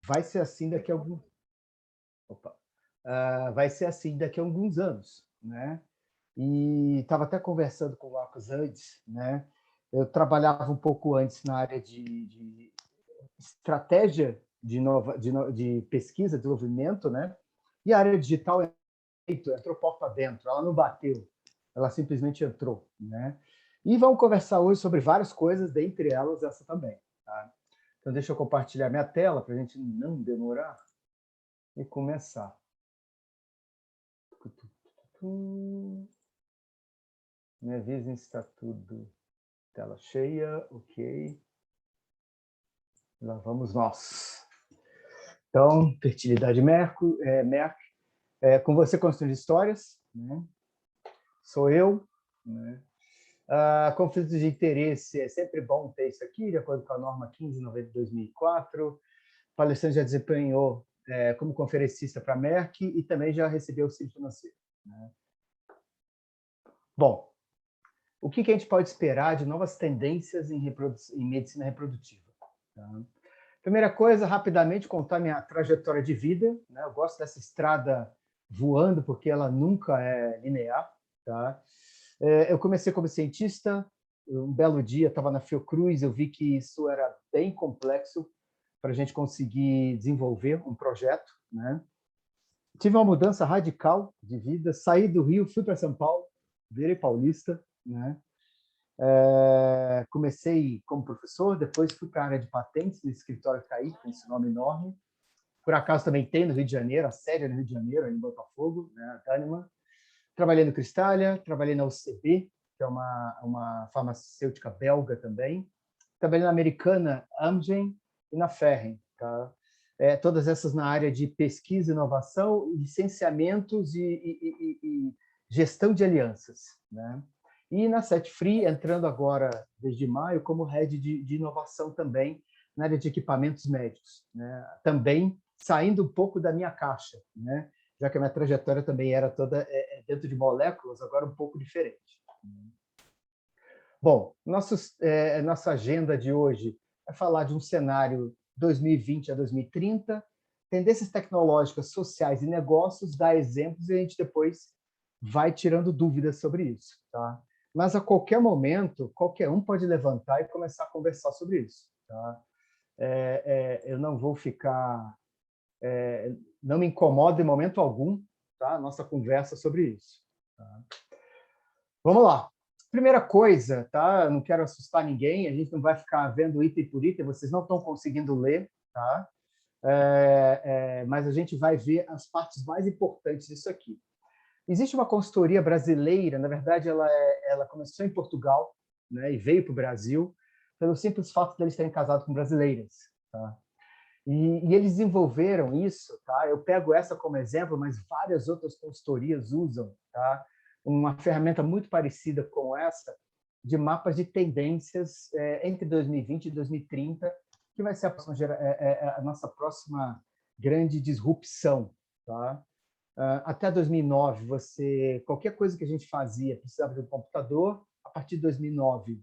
vai ser assim daqui a opa, vai ser assim daqui a alguns anos, né? E estava até conversando com o Marcos antes, né? Eu trabalhava um pouco antes na área de estratégia de pesquisa, desenvolvimento, né? E a área digital entrou porta dentro, ela não bateu, ela simplesmente entrou, né? E vamos conversar hoje sobre várias coisas, dentre elas essa também, tá? Então deixa eu compartilhar minha tela para a gente não demorar e começar. Me avisem se está tudo tela cheia, ok. Lá vamos nós. Então, fertilidade Merck, com você construindo histórias, né? Sou eu, né? Conflitos de interesse, é sempre bom ter isso aqui, de acordo com a norma 1590 de 2004. O palestrante já desempenhou como conferencista para a Merck e também já recebeu auxílio financeiro, né? Bom, o que a gente pode esperar de novas tendências em medicina reprodutiva? Tá? Primeira coisa, rapidamente contar minha trajetória de vida, né? Eu gosto dessa estrada voando porque ela nunca é linear, tá? Eu comecei como cientista, um belo dia estava na Fiocruz, eu vi que isso era bem complexo para a gente conseguir desenvolver um projeto, né? Tive uma mudança radical de vida, saí do Rio, fui para São Paulo, virei paulista, né? Comecei como professor, depois fui para a área de patentes no escritório CAI, com esse nome enorme. Por acaso também tem no Rio de Janeiro, a sede é no Rio de Janeiro, em Botafogo, né, a Dânima. Trabalhei no Cristália, trabalhei na UCB, que é uma farmacêutica belga também. Trabalhei na americana Amgen e na Ferring. Tá? Todas essas na área de pesquisa, inovação, licenciamentos e gestão de alianças. Né? E na Set Free, entrando agora, desde maio, como head de inovação também, na área de equipamentos médicos. Né? Também saindo um pouco da minha caixa, né? Já que a minha trajetória também era toda dentro de moléculas, agora um pouco diferente. Bom, nossa agenda de hoje é falar de um cenário 2020 a 2030, tendências tecnológicas, sociais e negócios, dar exemplos e a gente depois vai tirando dúvidas sobre isso. Tá? Mas a qualquer momento, qualquer um pode levantar e começar a conversar sobre isso. Tá? Eu não vou ficar... não me incomoda em momento algum, tá? A nossa conversa sobre isso. Tá? Vamos lá. Primeira coisa, tá? Eu não quero assustar ninguém, a gente não vai ficar vendo item por item, vocês não estão conseguindo ler, tá? Mas a gente vai ver as partes mais importantes disso aqui. Existe uma consultoria brasileira, na verdade, ela começou em Portugal, né, e veio para o Brasil, pelo simples fato de eles terem casado com brasileiras. Tá? E eles desenvolveram isso, tá? Eu pego essa como exemplo, mas várias outras consultorias usam, tá? Uma ferramenta muito parecida com essa, de mapas de tendências entre 2020 e 2030, que vai ser a nossa próxima grande disrupção, tá? Até 2009, qualquer coisa que a gente fazia precisava de um computador. A partir de 2009,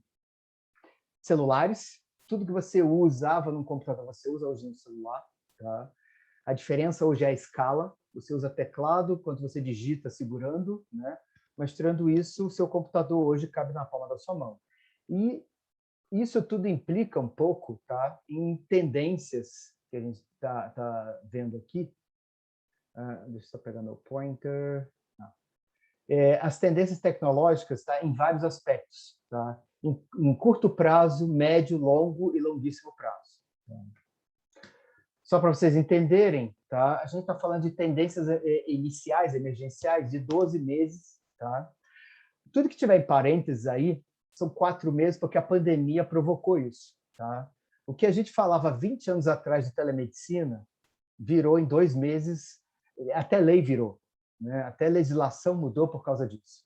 celulares, tudo que você usava num computador, você usa hoje no celular. Tá? A diferença hoje é a escala. Você usa teclado quando você digita segurando, né? Mas tirando isso, o seu computador hoje cabe na palma da sua mão. E isso tudo implica um pouco, tá, em tendências que a gente tá vendo aqui. Deixa eu só pegar meu pointer. As tendências tecnológicas, tá, em vários aspectos, tá? Em curto prazo, médio, longo e longuíssimo prazo. Tá? Só para vocês entenderem, tá? A gente está falando de tendências iniciais, emergenciais, de 12 meses. Tá? Tudo que tiver em parênteses aí são 4 meses, porque a pandemia provocou isso. Tá? O que a gente falava 20 anos atrás de telemedicina virou em 2 meses, até lei virou. Né? Até legislação mudou por causa disso.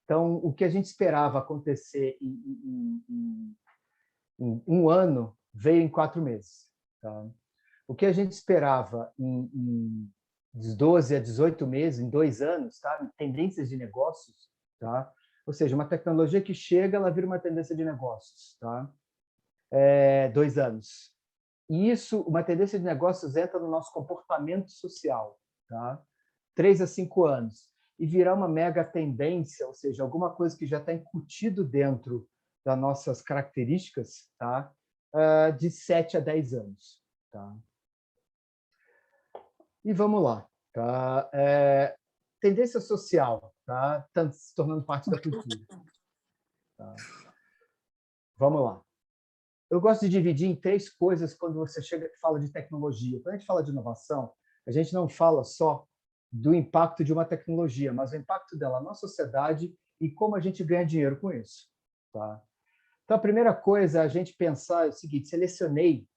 Então, o que a gente esperava acontecer em um ano veio em 4 meses. Tá? O que a gente esperava de 12 a 18 meses, em 2 anos, tá? Tendências de negócios, tá? Ou seja, uma tecnologia que chega, ela vira uma tendência de negócios. Tá? 2 anos. E isso, uma tendência de negócios entra no nosso comportamento social, tá? 3 a 5 anos. E virar uma mega tendência, ou seja, alguma coisa que já está incutido dentro das nossas características, tá? De 7 a 10 anos. Tá? E vamos lá. Tá? Tendência social, tá? Tá se tornando parte da cultura. Tá? Vamos lá. Eu gosto de dividir em 3 coisas quando você fala de tecnologia. Quando a gente fala de inovação, a gente não fala só do impacto de uma tecnologia, mas o impacto dela na sociedade e como a gente ganha dinheiro com isso. Tá? Então, a primeira coisa é a gente pensar o seguinte: selecionei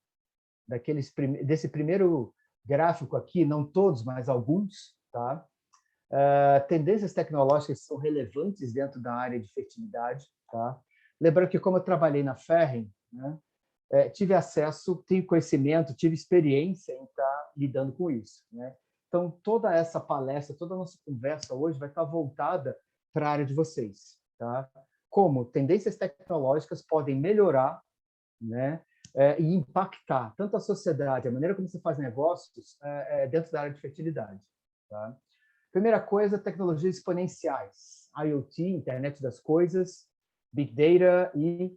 desse primeiro gráfico aqui, não todos, mas alguns, tá? Tendências tecnológicas que são relevantes dentro da área de fertilidade. Tá? Lembrando que, como eu trabalhei na Ferring, né, tive acesso, tive conhecimento, tive experiência em estar lidando com isso. Né? Então, toda essa palestra, toda a nossa conversa hoje vai estar voltada para a área de vocês. Tá? Como tendências tecnológicas podem melhorar, né, e impactar tanto a sociedade, a maneira como você faz negócios dentro da área de fertilidade. Tá? Primeira coisa, tecnologias exponenciais, IoT, Internet das Coisas, Big Data e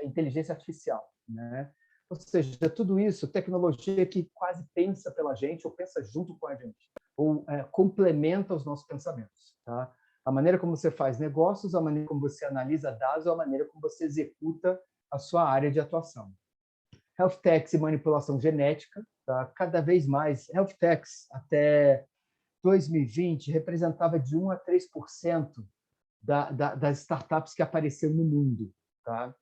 inteligência artificial. Né? Ou seja, tudo isso, tecnologia que quase pensa pela gente ou pensa junto com a gente, ou complementa os nossos pensamentos. Tá? A maneira como você faz negócios, a maneira como você analisa dados, a maneira como você executa a sua área de atuação. Health techs e manipulação genética, tá? Cada vez mais. Health techs, até 2020, representava de 1 a 3% das startups que apareceram no mundo. Tá?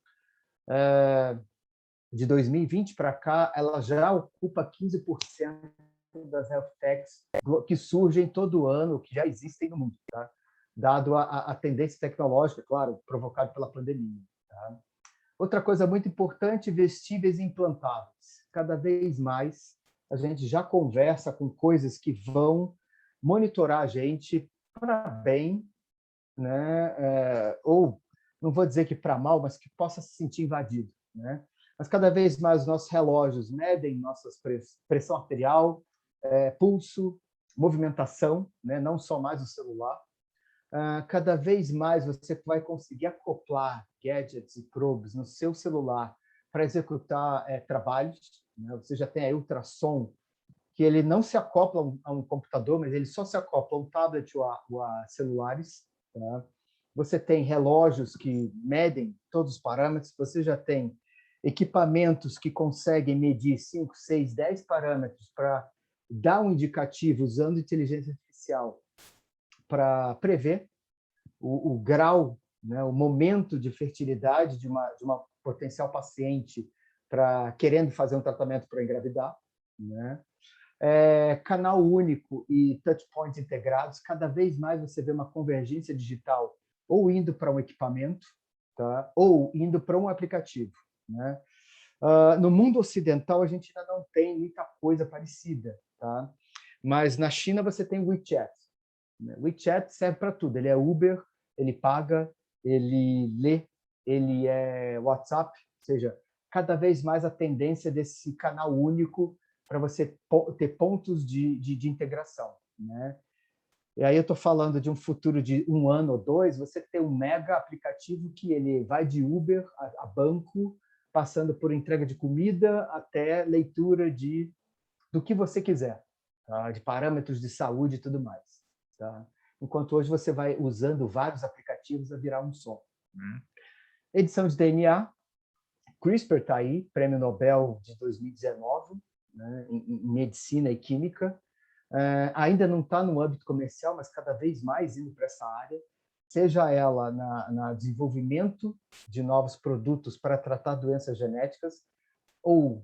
De 2020 para cá, ela já ocupa 15% das health techs que surgem todo ano, que já existem no mundo, tá? Dado a tendência tecnológica, claro, provocada pela pandemia. Tá? Outra coisa muito importante, vestíveis implantáveis. Cada vez mais a gente já conversa com coisas que vão monitorar a gente para bem, né? Ou não vou dizer que para mal, mas que possa se sentir invadido. Né? Mas cada vez mais os nossos relógios medem nossa pressão arterial, pulso, movimentação, né? Não só mais o celular. Cada vez mais você vai conseguir acoplar gadgets e probes no seu celular para executar trabalhos. Né? Você já tem aí ultrassom, que ele não se acopla a um computador, mas ele só se acopla a um tablet ou a celulares. Tá? Você tem relógios que medem todos os parâmetros, você já tem equipamentos que conseguem medir 5, 6, 10 parâmetros para dar um indicativo usando inteligência artificial para prever o grau, né, o momento de fertilidade de uma potencial paciente querendo fazer um tratamento para engravidar. Né? Canal único e touchpoints integrados, cada vez mais você vê uma convergência digital ou indo para um equipamento, tá? Ou indo para um aplicativo. Né? No mundo ocidental, a gente ainda não tem muita coisa parecida. Tá? Mas na China você tem o WeChat. O WeChat serve para tudo. Ele é Uber, ele paga, ele lê, ele é WhatsApp. Ou seja, cada vez mais a tendência desse canal único para você ter pontos de integração. Né? E aí eu estou falando de um futuro de 1 ano ou 2, você ter um mega aplicativo que ele vai de Uber a banco, passando por entrega de comida até leitura do que você quiser, tá? De parâmetros de saúde e tudo mais. Tá? Enquanto hoje você vai usando vários aplicativos a virar um só. Edição de DNA, CRISPR está aí, Prêmio Nobel de 2019, né, em medicina e química. Ainda não está no âmbito comercial, mas cada vez mais indo para essa área, seja ela no desenvolvimento de novos produtos para tratar doenças genéticas ou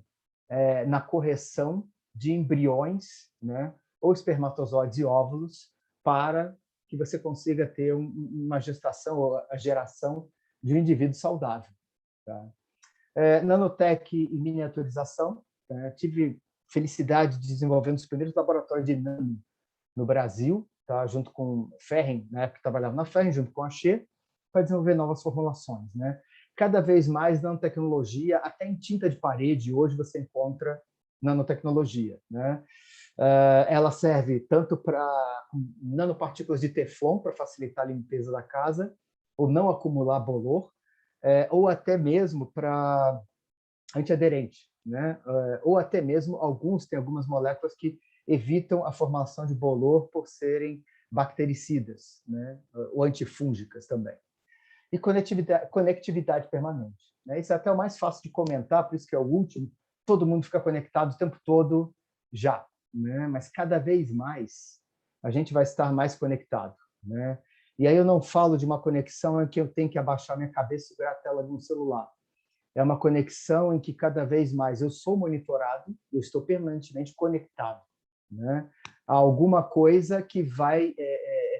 na correção de embriões, né, ou espermatozoides e óvulos para que você consiga ter uma gestação ou a geração de um indivíduo saudável. Tá? Nanotech e miniaturização. Tive felicidade de desenvolver um dos primeiros laboratórios de nano no Brasil, tá? Junto com Ferring, na época trabalhava na Ferring, junto com a Xê, para desenvolver novas formulações. Né? cada vez mais nanotecnologia, até em tinta de parede, hoje você encontra nanotecnologia, né? Ela serve tanto para nanopartículas de teflon, para facilitar a limpeza da casa, ou não acumular bolor, ou até mesmo para antiaderente, né? Ou até mesmo tem algumas moléculas que evitam a formação de bolor por serem bactericidas, né? Ou antifúngicas também. E conectividade permanente, né? Isso é até o mais fácil de comentar, por isso que é o último. Todo mundo fica conectado o tempo todo já, né? Mas cada vez mais a gente vai estar mais conectado, né? E aí eu não falo de uma conexão em que eu tenho que abaixar minha cabeça e segurar a tela de um celular. É uma conexão em que cada vez mais eu sou monitorado, eu estou permanentemente conectado, né, a alguma coisa que vai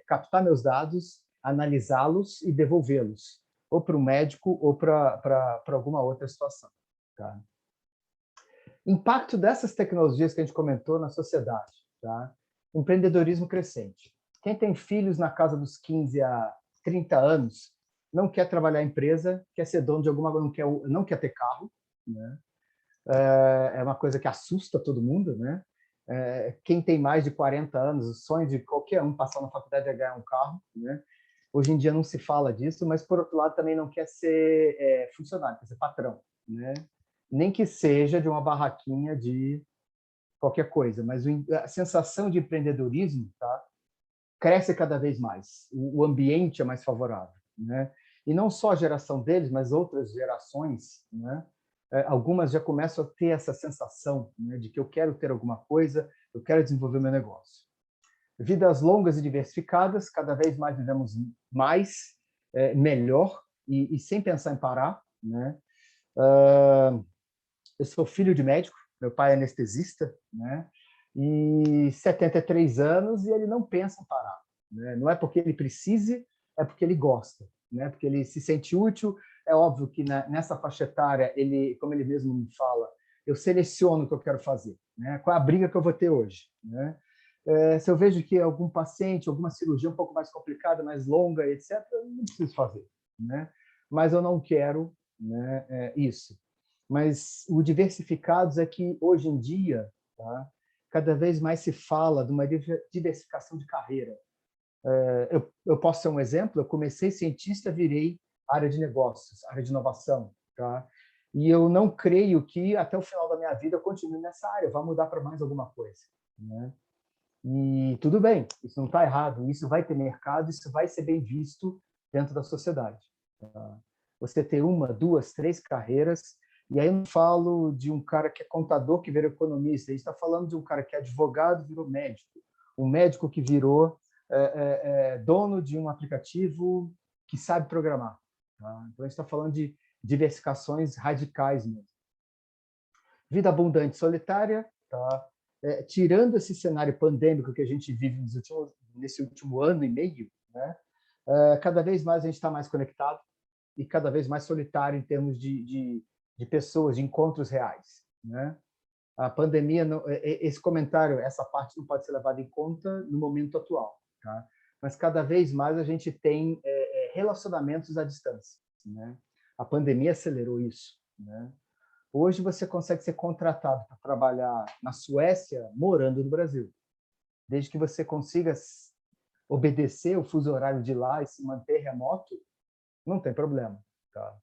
captar meus dados, analisá-los e devolvê-los, ou para o médico ou para alguma outra situação. Tá? Impacto dessas tecnologias que a gente comentou na sociedade. Tá? Empreendedorismo crescente. Quem tem filhos na casa dos 15 a 30 anos não quer trabalhar em empresa, quer ser dono de alguma coisa, não quer ter carro, né? É uma coisa que assusta todo mundo, né? Quem tem mais de 40 anos, o sonho de qualquer um passar na faculdade é ganhar um carro, né? Hoje em dia não se fala disso, mas por outro lado também não quer ser funcionário, quer ser patrão, né? Nem que seja de uma barraquinha de qualquer coisa, mas a sensação de empreendedorismo, tá, cresce cada vez mais. O ambiente é mais favorável, né? E não só a geração deles, mas outras gerações, né? Algumas já começam a ter essa sensação, né, de que eu quero ter alguma coisa, eu quero desenvolver meu negócio. Vidas longas e diversificadas, cada vez mais vivemos mais, melhor e sem pensar em parar, né? Eu sou filho de médico, meu pai é anestesista, né? E 73 anos e ele não pensa em parar, né? Não é porque ele precise, é porque ele gosta, né? Porque ele se sente útil. É óbvio que nessa faixa etária, ele, como ele mesmo me fala, eu seleciono o que eu quero fazer, né? Qual é a briga que eu vou ter hoje, né? Se eu vejo que algum paciente, alguma cirurgia um pouco mais complicada, mais longa, etc., eu não preciso fazer, né? Mas eu não quero, né, isso. Mas o diversificados é que, hoje em dia, tá, cada vez mais se fala de uma diversificação de carreira. Eu posso ser um exemplo, eu comecei cientista, virei área de negócios, área de inovação. Tá? E eu não creio que, até o final da minha vida, eu continue nessa área, vá mudar para mais alguma coisa. Né? E tudo bem, isso não está errado, isso vai ter mercado, isso vai ser bem visto dentro da sociedade. Tá? Você ter uma, duas, três carreiras. E aí eu não falo de um cara que é contador que virou economista, a gente está falando de um cara que é advogado virou médico, um médico que virou dono de um aplicativo que sabe programar. Tá? Então a gente está falando de diversificações radicais mesmo. Vida abundante solitária, tá? Tirando esse cenário pandêmico que a gente vive nesse último ano e meio, né? Cada vez mais a gente está mais conectado e cada vez mais solitário em termos de pessoas, de encontros reais, né? A pandemia, esse comentário, essa parte não pode ser levada em conta no momento atual, tá? Mas cada vez mais a gente tem relacionamentos à distância, né? A pandemia acelerou isso, né? Hoje você consegue ser contratado para trabalhar na Suécia morando no Brasil, desde que você consiga obedecer o fuso horário de lá e se manter remoto, não tem problema, tá?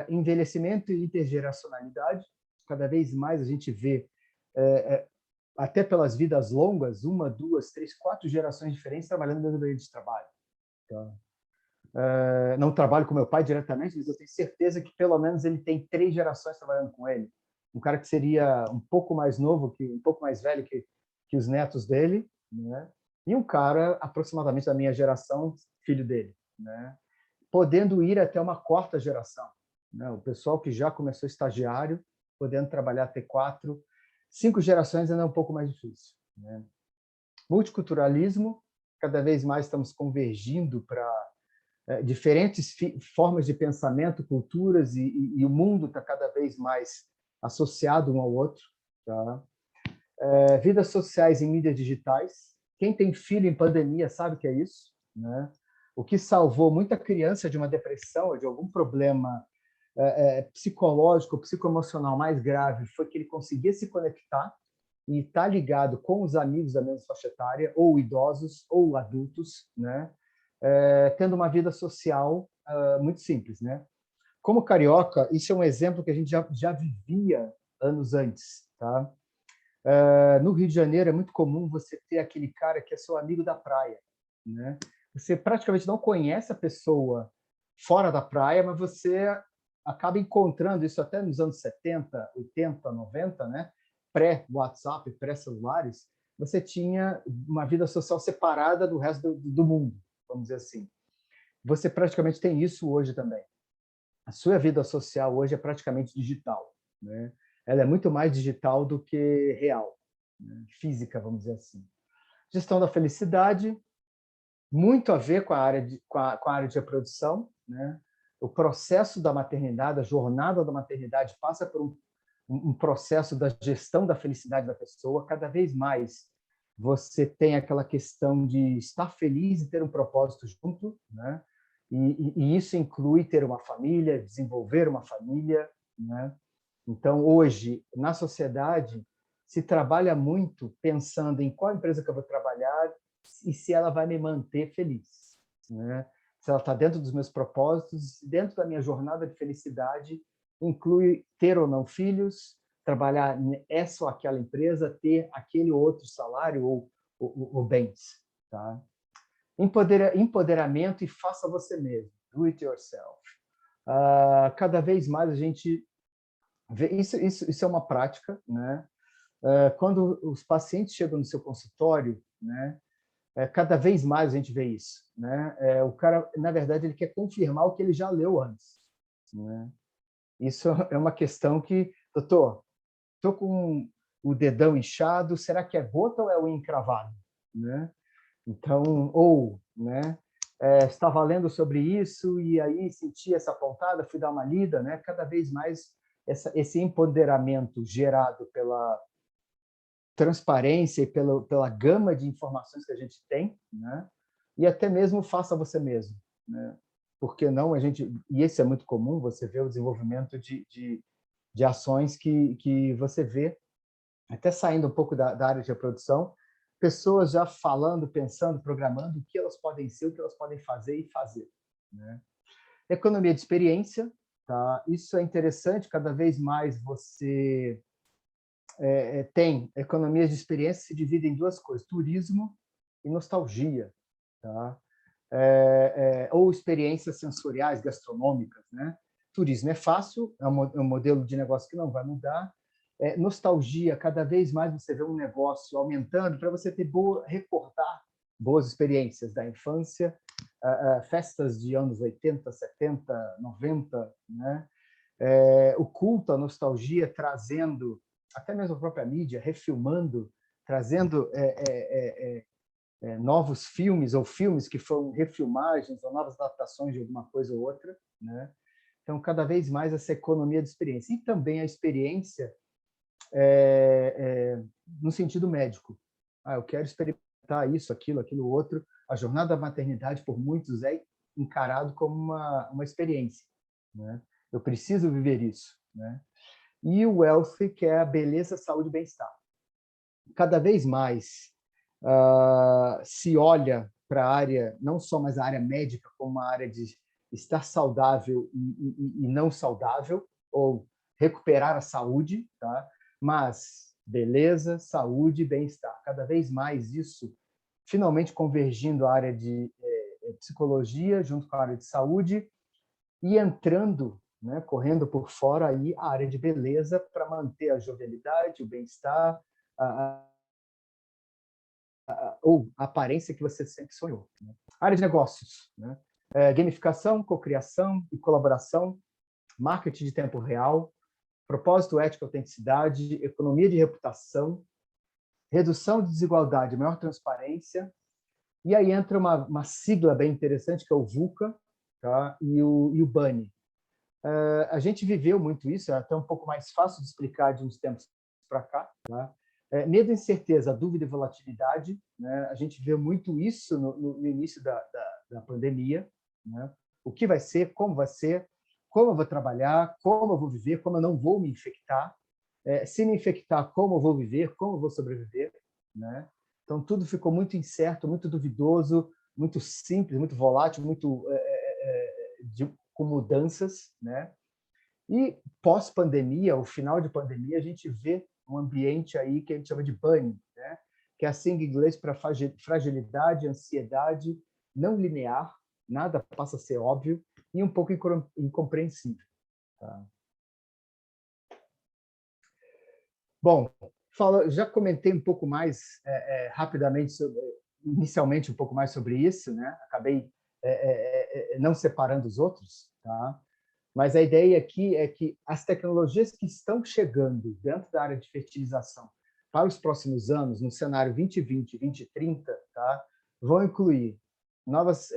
Envelhecimento e intergeracionalidade, cada vez mais a gente vê, até pelas vidas longas, uma, duas, três, quatro gerações diferentes trabalhando no mesmo ambiente de trabalho. Tá? Não trabalho com meu pai diretamente, mas eu tenho certeza que pelo menos ele tem três gerações trabalhando com ele. Um cara que seria um pouco mais novo, um pouco mais velho que os netos dele, né? E um cara aproximadamente da minha geração, filho dele, né? Podendo ir até uma quarta geração, né? O pessoal que já começou estagiário, podendo trabalhar até quatro, cinco gerações ainda é um pouco mais difícil, né? Multiculturalismo, cada vez mais estamos convergindo para diferentes formas de pensamento, culturas, e o mundo está cada vez mais associado um ao outro. Tá? Vidas sociais em mídias digitais. Quem tem filho em pandemia sabe o que é isso, né? O que salvou muita criança de uma depressão ou de algum problema psicológico, psicoemocional mais grave foi que ele conseguia se conectar e estar ligado com os amigos da mesma faixa etária, ou idosos, ou adultos, né? Tendo uma vida social muito simples, né? Como carioca, isso é um exemplo que a gente já vivia anos antes, tá? No Rio de Janeiro é muito comum você ter aquele cara que é seu amigo da praia, né? Você praticamente não conhece a pessoa fora da praia, mas você acaba encontrando isso até nos anos 70, 80, 90, né? Pré-WhatsApp, pré-celulares, você tinha uma vida social separada do resto do mundo, vamos dizer assim. Você praticamente tem isso hoje também. A sua vida social hoje é praticamente digital, né? Ela é muito mais digital do que real, né? Física, vamos dizer assim. Gestão da felicidade, muito a ver com a área com a área de reprodução, né? O processo da maternidade, a jornada da maternidade passa por um processo da gestão da felicidade da pessoa. Cada vez mais você tem aquela questão de estar feliz e ter um propósito junto, né? E isso inclui ter uma família, desenvolver uma família, né? Então, hoje, na sociedade, se trabalha muito pensando em qual empresa que eu vou trabalhar e se ela vai me manter feliz, né? Se ela está dentro dos meus propósitos, dentro da minha jornada de felicidade, inclui ter ou não filhos, trabalhar essa ou aquela empresa, ter aquele ou outro salário ou bens, tá? Empoderamento e faça você mesmo, do it yourself. Cada vez mais a gente vê isso é uma prática, né? Quando os pacientes chegam no seu consultório, né? Cada vez mais a gente vê isso, né? O cara, na verdade, ele quer confirmar o que ele já leu antes, né? Isso é uma questão que, doutor, estou com o dedão inchado, será que é gota ou é o encravado, né? Então, ou, né? Estava lendo sobre isso e aí senti essa pontada, fui dar uma lida, né? Cada vez mais esse empoderamento gerado pela transparência e pela gama de informações que a gente tem, né? E até mesmo faça você mesmo, né? Por que não a gente, e esse é muito comum, você vê o desenvolvimento de ações que você vê, até saindo um pouco da área de reprodução, pessoas já falando, pensando, programando o que elas podem ser, o que elas podem fazer e fazer, né? Economia de experiência, tá? Isso é interessante, cada vez mais você tem economias de experiência se dividem em duas coisas, turismo e nostalgia, tá? Ou experiências sensoriais, gastronômicas, né? Turismo é fácil, é um modelo de negócio que não vai mudar. Nostalgia, cada vez mais você vê um negócio aumentando para você ter recordar boas experiências da infância, festas de anos 80, 70, 90, né? O culto à nostalgia trazendo, até mesmo a própria mídia, refilmando, trazendo novos filmes ou filmes que foram refilmagens ou novas adaptações de alguma coisa ou outra, né? Então, cada vez mais essa economia de experiência. E também a experiência no sentido médico. Eu quero experimentar isso, aquilo outro. A jornada da maternidade, por muitos, é encarado como uma experiência, né? Eu preciso viver isso, né? E o wealth, que é a beleza, saúde e bem-estar. Cada vez mais se olha para a área, não só mais a área médica, como uma área de estar saudável e não saudável, ou recuperar a saúde, tá? Mas beleza, saúde e bem-estar. Cada vez mais isso finalmente convergindo a área de psicologia junto com a área de saúde e entrando, né, correndo por fora aí a área de beleza para manter a jovialidade, o bem-estar, ou a aparência que você sempre sonhou, né? Área de negócios, né? Gamificação, cocriação e colaboração, marketing de tempo real, propósito, ética, autenticidade, economia de reputação, redução de desigualdade, maior transparência. E aí entra uma sigla bem interessante, que é o VUCA, tá? E o BANI. A gente viveu muito isso, é até um pouco mais fácil de explicar de uns tempos para cá, tá? Medo, incerteza, dúvida e volatilidade, né? A gente vê muito isso no início da pandemia, né? O que vai ser, como eu vou trabalhar, como eu vou viver, como eu não vou me infectar, se me infectar, como eu vou viver, como eu vou sobreviver, né? Então, tudo ficou muito incerto, muito duvidoso, muito simples, muito volátil, muito com mudanças, né? E pós-pandemia, o final de pandemia, a gente vê um ambiente aí que a gente chama de bunny, né? Que é a sigla em inglês para fragilidade, ansiedade, não linear, nada passa a ser óbvio e um pouco incompreensível. Tá? Bom, já comentei um pouco mais rapidamente, inicialmente um pouco mais sobre isso, né? Acabei não separando os outros, tá? Mas a ideia aqui é que as tecnologias que estão chegando dentro da área de fertilização para os próximos anos, no cenário 2020, 2030, tá? Vão incluir novas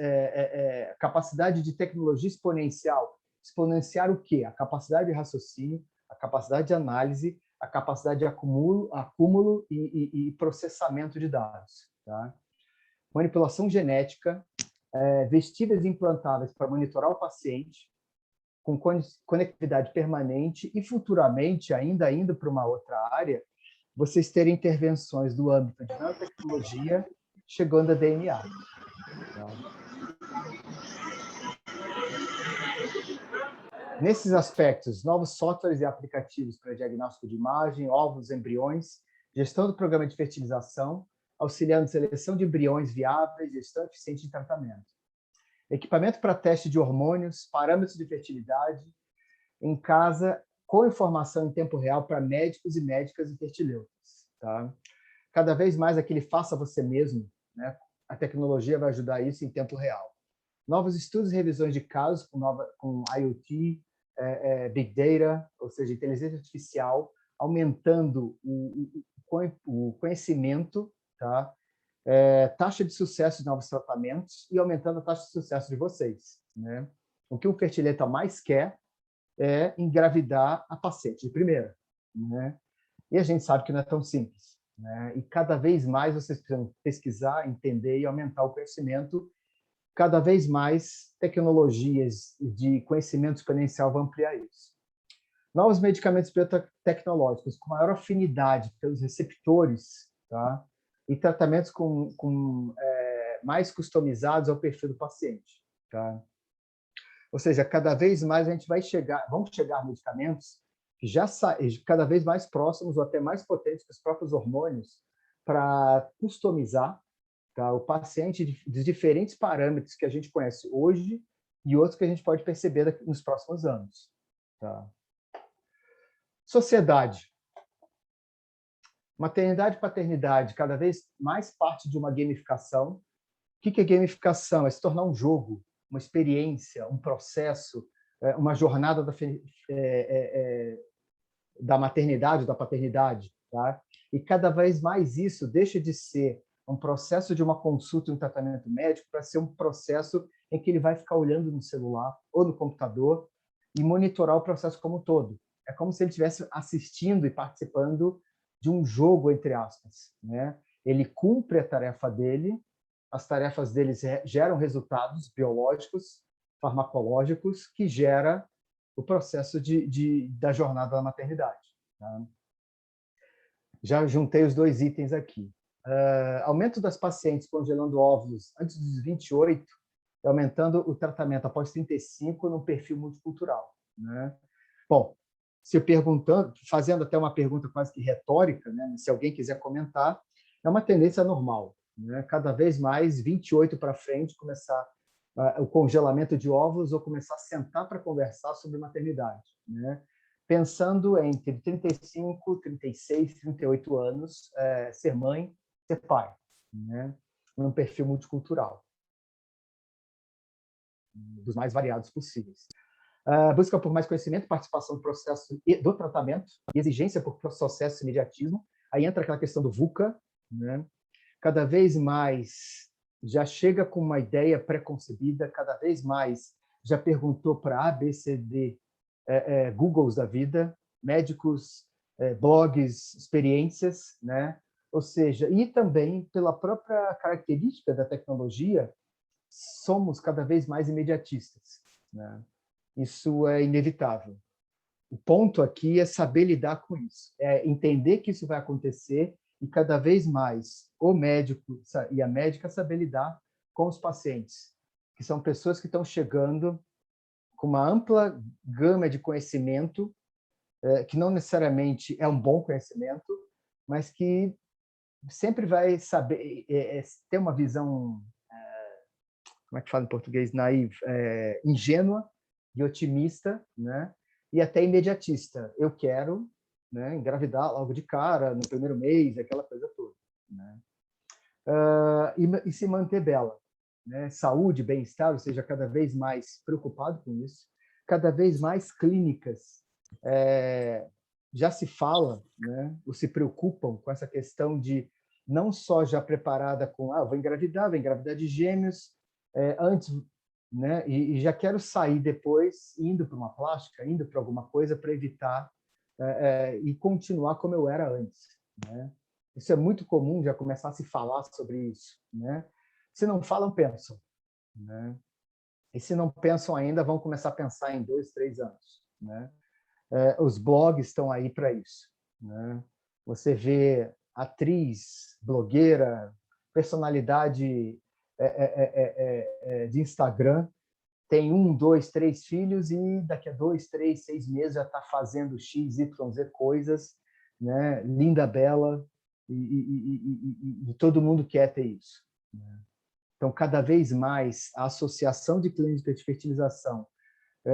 capacidade de tecnologia exponencial. Exponenciar o quê? A capacidade de raciocínio, a capacidade de análise, a capacidade de acúmulo e processamento de dados. Tá? Manipulação genética, vestíveis implantáveis para monitorar o paciente, com conectividade permanente e futuramente, ainda indo para uma outra área, vocês terem intervenções do âmbito de nanotecnologia chegando a DNA. Tá? Nesses aspectos, novos softwares e aplicativos para diagnóstico de imagem, óvulos, embriões, gestão do programa de fertilização, auxiliando seleção de embriões viáveis, gestão eficiente de tratamento. Equipamento para teste de hormônios, parâmetros de fertilidade, em casa, com informação em tempo real para médicos e médicas e fertileutas. Tá? Cada vez mais aquele faça você mesmo, né? A tecnologia vai ajudar isso em tempo real. Novos estudos e revisões de casos com IoT, Big Data, ou seja, inteligência artificial, aumentando o conhecimento, tá? Taxa de sucesso de novos tratamentos e aumentando a taxa de sucesso de vocês. Né? O que o fertileta mais quer é engravidar a paciente de primeira. Né? E a gente sabe que não é tão simples. Né? E cada vez mais vocês precisam pesquisar, entender e aumentar o conhecimento. Cada vez mais tecnologias de conhecimento exponencial vão ampliar isso. Novos medicamentos biotecnológicos com maior afinidade pelos receptores, tá? E tratamentos mais customizados ao perfil do paciente. Tá? Ou seja, cada vez mais vão chegar medicamentos que cada vez mais próximos ou até mais potentes que os próprios hormônios para customizar, tá, o paciente de diferentes parâmetros que a gente conhece hoje e outros que a gente pode perceber nos próximos anos. Tá? Sociedade. Maternidade e paternidade, cada vez mais parte de uma gamificação. O que é gamificação? É se tornar um jogo, uma experiência, um processo, uma jornada da maternidade, da paternidade. Tá? E cada vez mais isso deixa de ser um processo de uma consulta e um tratamento médico para ser um processo em que ele vai ficar olhando no celular ou no computador e monitorar o processo como um todo. É como se ele estivesse assistindo e participando de um jogo, entre aspas. Né? Ele cumpre a tarefa dele, as tarefas dele geram resultados biológicos, farmacológicos, que gera o processo da jornada da maternidade. Tá? Já juntei os dois itens aqui. Aumento das pacientes congelando óvulos antes dos 28 e aumentando o tratamento após 35 no perfil multicultural. Né? Bom, fazendo até uma pergunta quase que retórica, né? Se alguém quiser comentar, é uma tendência normal. Né? Cada vez mais, 28 para frente, começar o congelamento de óvulos ou começar a sentar para conversar sobre maternidade. Né? Pensando entre 35, 36, 38 anos, ser mãe, ser pai, né? Num perfil multicultural, dos mais variados possíveis. Busca por mais conhecimento, participação do processo do tratamento, exigência por processo e imediatismo. Aí entra aquela questão do VUCA, né? Cada vez mais já chega com uma ideia pré-concebida, cada vez mais já perguntou para A, B, C, D, Googles da vida, médicos, blogs, experiências, né? Ou seja, e também pela própria característica da tecnologia, somos cada vez mais imediatistas, né? Isso é inevitável. O ponto aqui é saber lidar com isso, é entender que isso vai acontecer e cada vez mais o médico e a médica saber lidar com os pacientes, que são pessoas que estão chegando com uma ampla gama de conhecimento, que não necessariamente é um bom conhecimento, mas que sempre vai saber ter uma visão, como é que fala em português, naive, ingênua e otimista, né? E até imediatista. Eu quero, né, engravidar logo de cara, no primeiro mês, aquela coisa toda, né? E se manter bela, né? Saúde, bem-estar, ou seja, cada vez mais preocupado com isso, cada vez mais clínicas já se fala, né, ou se preocupam com essa questão de não só já preparada com vou engravidar de gêmeos antes, né, e já quero sair depois indo para uma plástica, indo para alguma coisa para evitar e continuar como eu era antes, né? Isso é muito comum, já começar a se falar sobre isso, né? Se não falam, pensam, né? E se não pensam ainda, vão começar a pensar em 2, 3 anos, né? Os blogs estão aí para isso, né? Você vê atriz, blogueira, personalidade de Instagram, tem 1, 2, 3 filhos e daqui a 2, 3, 6 meses já está fazendo X, Y, Z coisas, né? Linda, bela, e todo mundo quer ter isso, né? Então, cada vez mais, a associação de clínicas de fertilização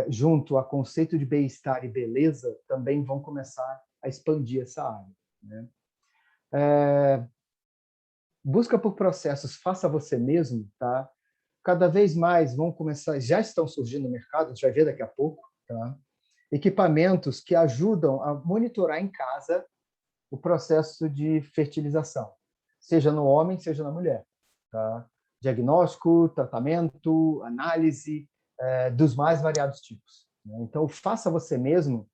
junto a conceito de bem-estar e beleza também vão começar a expandir essa área, né? Busca por processos, faça você mesmo, tá? Cada vez mais vão começar, já estão surgindo no mercado, a gente vai ver daqui a pouco, tá? Equipamentos que ajudam a monitorar em casa o processo de fertilização, seja no homem, seja na mulher, tá? Diagnóstico, tratamento, análise, dos mais variados tipos, né? Então, faça você mesmo,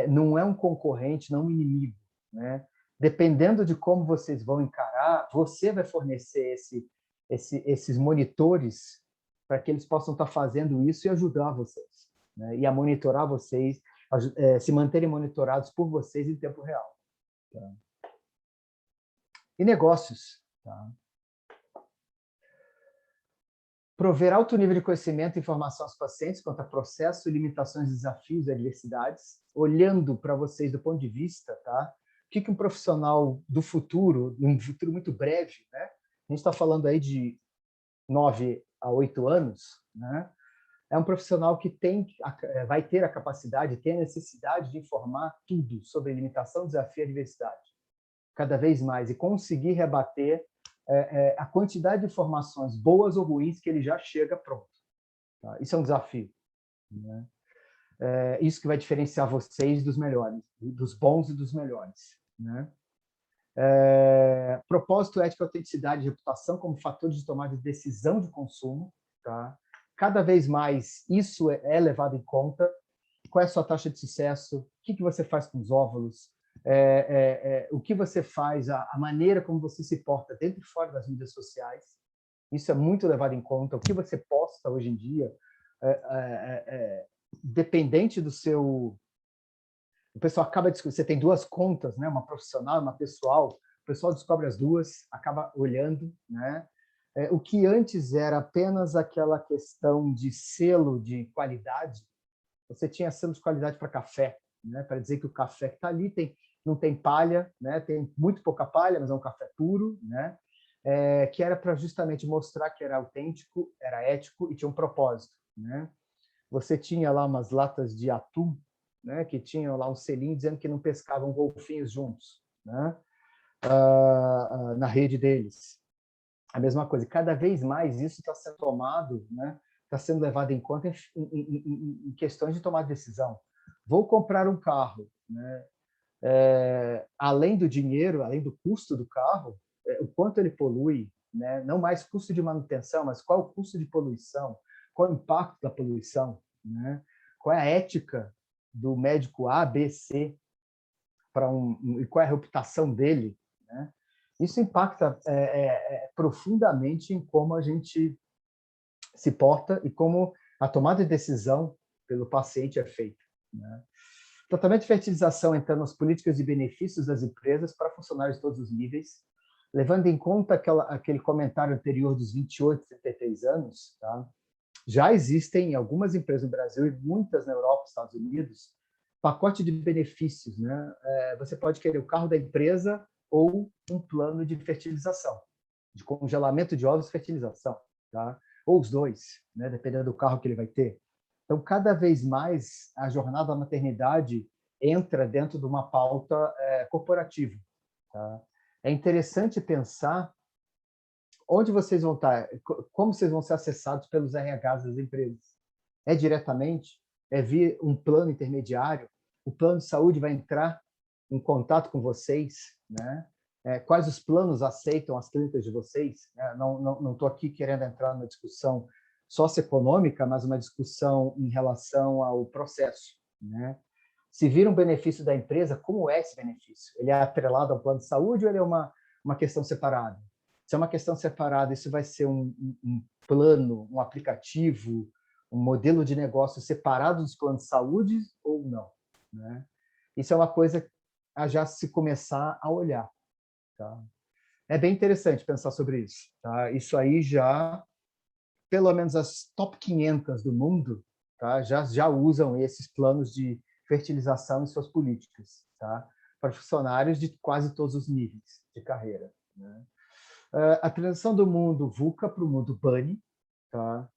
não é um concorrente, não um inimigo, né? Dependendo de como vocês vão encarar, você vai fornecer esses monitores para que eles possam estar fazendo isso e ajudar vocês, né? E a monitorar vocês, se manterem monitorados por vocês em tempo real. Tá? E negócios. Tá? Prover alto nível de conhecimento e informação aos pacientes quanto a processo, limitações, desafios e adversidades, olhando para vocês do ponto de vista, tá? O que um profissional do futuro, num futuro muito breve, né? A gente está falando aí de 9 a 8 anos, né? É um profissional que vai ter a capacidade, tem a necessidade de informar tudo sobre limitação, desafio e adversidade, cada vez mais, e conseguir rebater a quantidade de informações, boas ou ruins, que ele já chega pronto. Tá? Isso é um desafio, né? Isso que vai diferenciar vocês dos melhores, dos bons e dos melhores, né? Propósito, ética, autenticidade e reputação como fatores de tomada de decisão de consumo. Tá? Cada vez mais isso é levado em conta. Qual é a sua taxa de sucesso? O que você faz com os óvulos? O que você faz, a maneira como você se porta dentro e fora das mídias sociais. Isso é muito levado em conta. O que você posta hoje em dia, dependente do seu... O pessoal acaba descobrindo, você tem 2 contas, né? Uma profissional e uma pessoal. O pessoal descobre as 2, acaba olhando, né? O que antes era apenas aquela questão de selo de qualidade, você tinha selo de qualidade para café, né? Para dizer que o café que está ali não tem palha, né? Tem muito pouca palha, mas é um café puro, né? Que era para justamente mostrar que era autêntico, era ético e tinha um propósito, né? Você tinha lá umas latas de atum, né? Que tinham lá um selinho dizendo que não pescavam golfinhos juntos, né? Na rede deles. A mesma coisa. Cada vez mais isso está sendo tomado, né? Está sendo levado em conta em questões de tomar decisão. Vou comprar um carro, né? Além do dinheiro, além do custo do carro, o quanto ele polui, né? Não mais custo de manutenção, mas qual é o custo de poluição, qual é o impacto da poluição, né? Qual é a ética do médico A, B, C, e qual é a reputação dele, né? Isso impacta profundamente em como a gente se porta e como a tomada de decisão pelo paciente é feita, né? Tratamento de fertilização entrando nas políticas de benefícios das empresas para funcionários de todos os níveis, levando em conta aquele comentário anterior dos 28, 33 anos, tá? Já existem em algumas empresas no Brasil e muitas na Europa, Estados Unidos, pacote de benefícios, né? Você pode querer o carro da empresa ou um plano de fertilização, de congelamento de ovos e fertilização, tá? Ou os dois, né? Dependendo do carro que ele vai ter. Então, cada vez mais, a jornada da maternidade entra dentro de uma pauta corporativa, tá? É interessante pensar onde vocês vão estar, como vocês vão ser acessados pelos RHs das empresas. É diretamente? É via um plano intermediário? O plano de saúde vai entrar em contato com vocês, né? Quais os planos aceitam as clínicas de vocês? Não estou aqui querendo entrar numa discussão socioeconômica, mas uma discussão em relação ao processo, né? Se vira um benefício da empresa, como é esse benefício? Ele é atrelado ao plano de saúde ou ele é uma questão separada? Se é uma questão separada, isso vai ser um plano, um aplicativo, um modelo de negócio separado dos planos de saúde ou não, né? Isso é uma coisa a já se começar a olhar, tá? É bem interessante pensar sobre isso, tá? Isso aí já, pelo menos as top 500 do mundo, tá? Já usam esses planos de fertilização em suas políticas, tá? Para funcionários de quase todos os níveis de carreira, né? A transição do mundo VUCA para o mundo BANI, tá?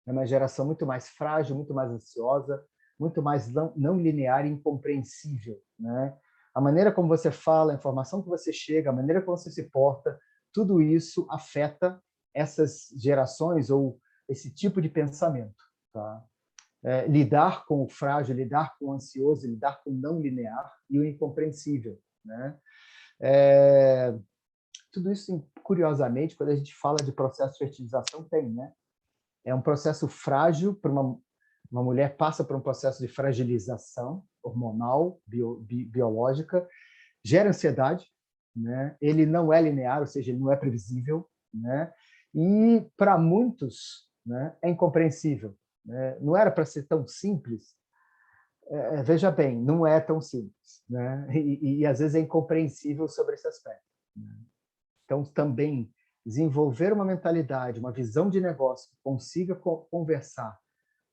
É uma geração muito mais frágil, muito mais ansiosa, muito mais não linear e incompreensível, né? A maneira como você fala, a informação que você chega, a maneira como você se porta, tudo isso afeta essas gerações ou esse tipo de pensamento, tá? Lidar com o frágil, lidar com o ansioso, lidar com o não linear e o incompreensível, né? Tudo isso, curiosamente, quando a gente fala de processo de fertilização, tem, né? É um processo frágil para uma mulher passa por um processo de fragilização hormonal, biológica, gera ansiedade, né? Ele não é linear, ou seja, ele não é previsível, né? E para muitos, né, é incompreensível, né? Não era para ser tão simples. Veja bem, não é tão simples, né? E às vezes é incompreensível sobre esse aspecto, né? Então, também desenvolver uma mentalidade, uma visão de negócio que consiga conversar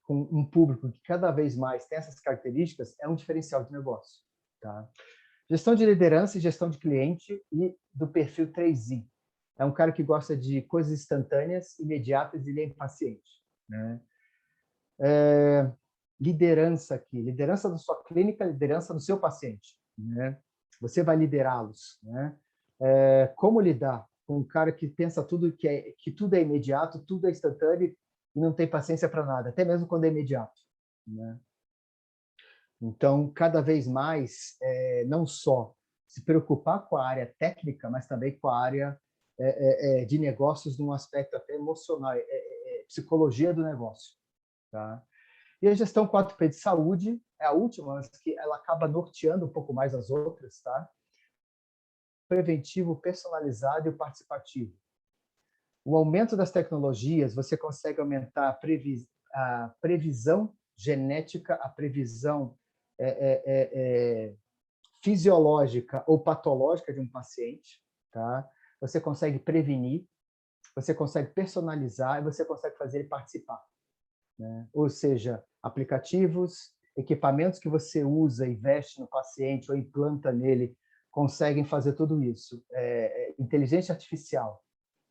com um público que cada vez mais tem essas características é um diferencial de negócio, tá? Gestão de liderança e gestão de cliente e do perfil 3I. É um cara que gosta de coisas instantâneas, imediatas e ele é impaciente, né? Liderança aqui, liderança da sua clínica, liderança do seu paciente, né? Você vai liderá-los, né? Como lidar com um cara que pensa que tudo é imediato, tudo é instantâneo e não tem paciência para nada, até mesmo quando é imediato, né? Então, cada vez mais, não só se preocupar com a área técnica, mas também com a área de negócios num aspecto até emocional, psicologia do negócio, tá? E a gestão 4P de saúde é a última, mas que ela acaba norteando um pouco mais as outras, tá? Preventivo, personalizado e participativo. O aumento das tecnologias, você consegue aumentar a previsão genética, a previsão fisiológica ou patológica de um paciente, tá? Você consegue prevenir, você consegue personalizar e você consegue fazer ele participar, né? Ou seja, aplicativos, equipamentos que você usa e veste no paciente ou implanta nele conseguem fazer tudo isso. Inteligência artificial,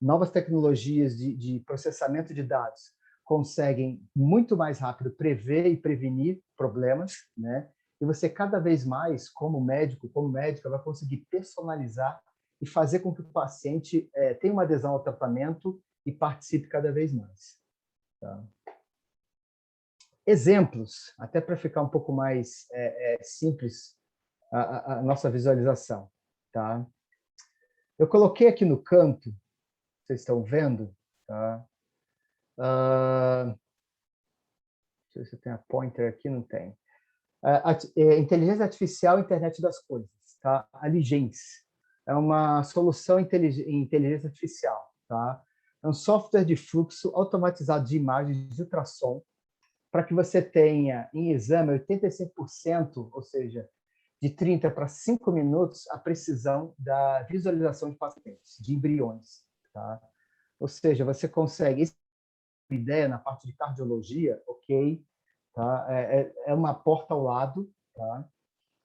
novas tecnologias de processamento de dados conseguem muito mais rápido prever e prevenir problemas, né? E você cada vez mais, como médico, como médica, vai conseguir personalizar e fazer com que o paciente tenha uma adesão ao tratamento e participe cada vez mais, tá? Exemplos, até para ficar um pouco mais simples a nossa visualização, tá? Eu coloquei aqui no canto, vocês estão vendo, tá? Deixa eu ver se tem a pointer aqui, não tem. Inteligência artificial, internet das coisas, tá? A Ligens é uma solução em inteligência artificial, tá? É um software de fluxo automatizado de imagens de ultrassom para que você tenha em exame 85%, ou seja, de 30 para 5 minutos, a precisão da visualização de pacientes, de embriões. Tá? Ou seja, você consegue, essa ideia na parte de cardiologia, ok, tá? É uma porta ao lado, tá?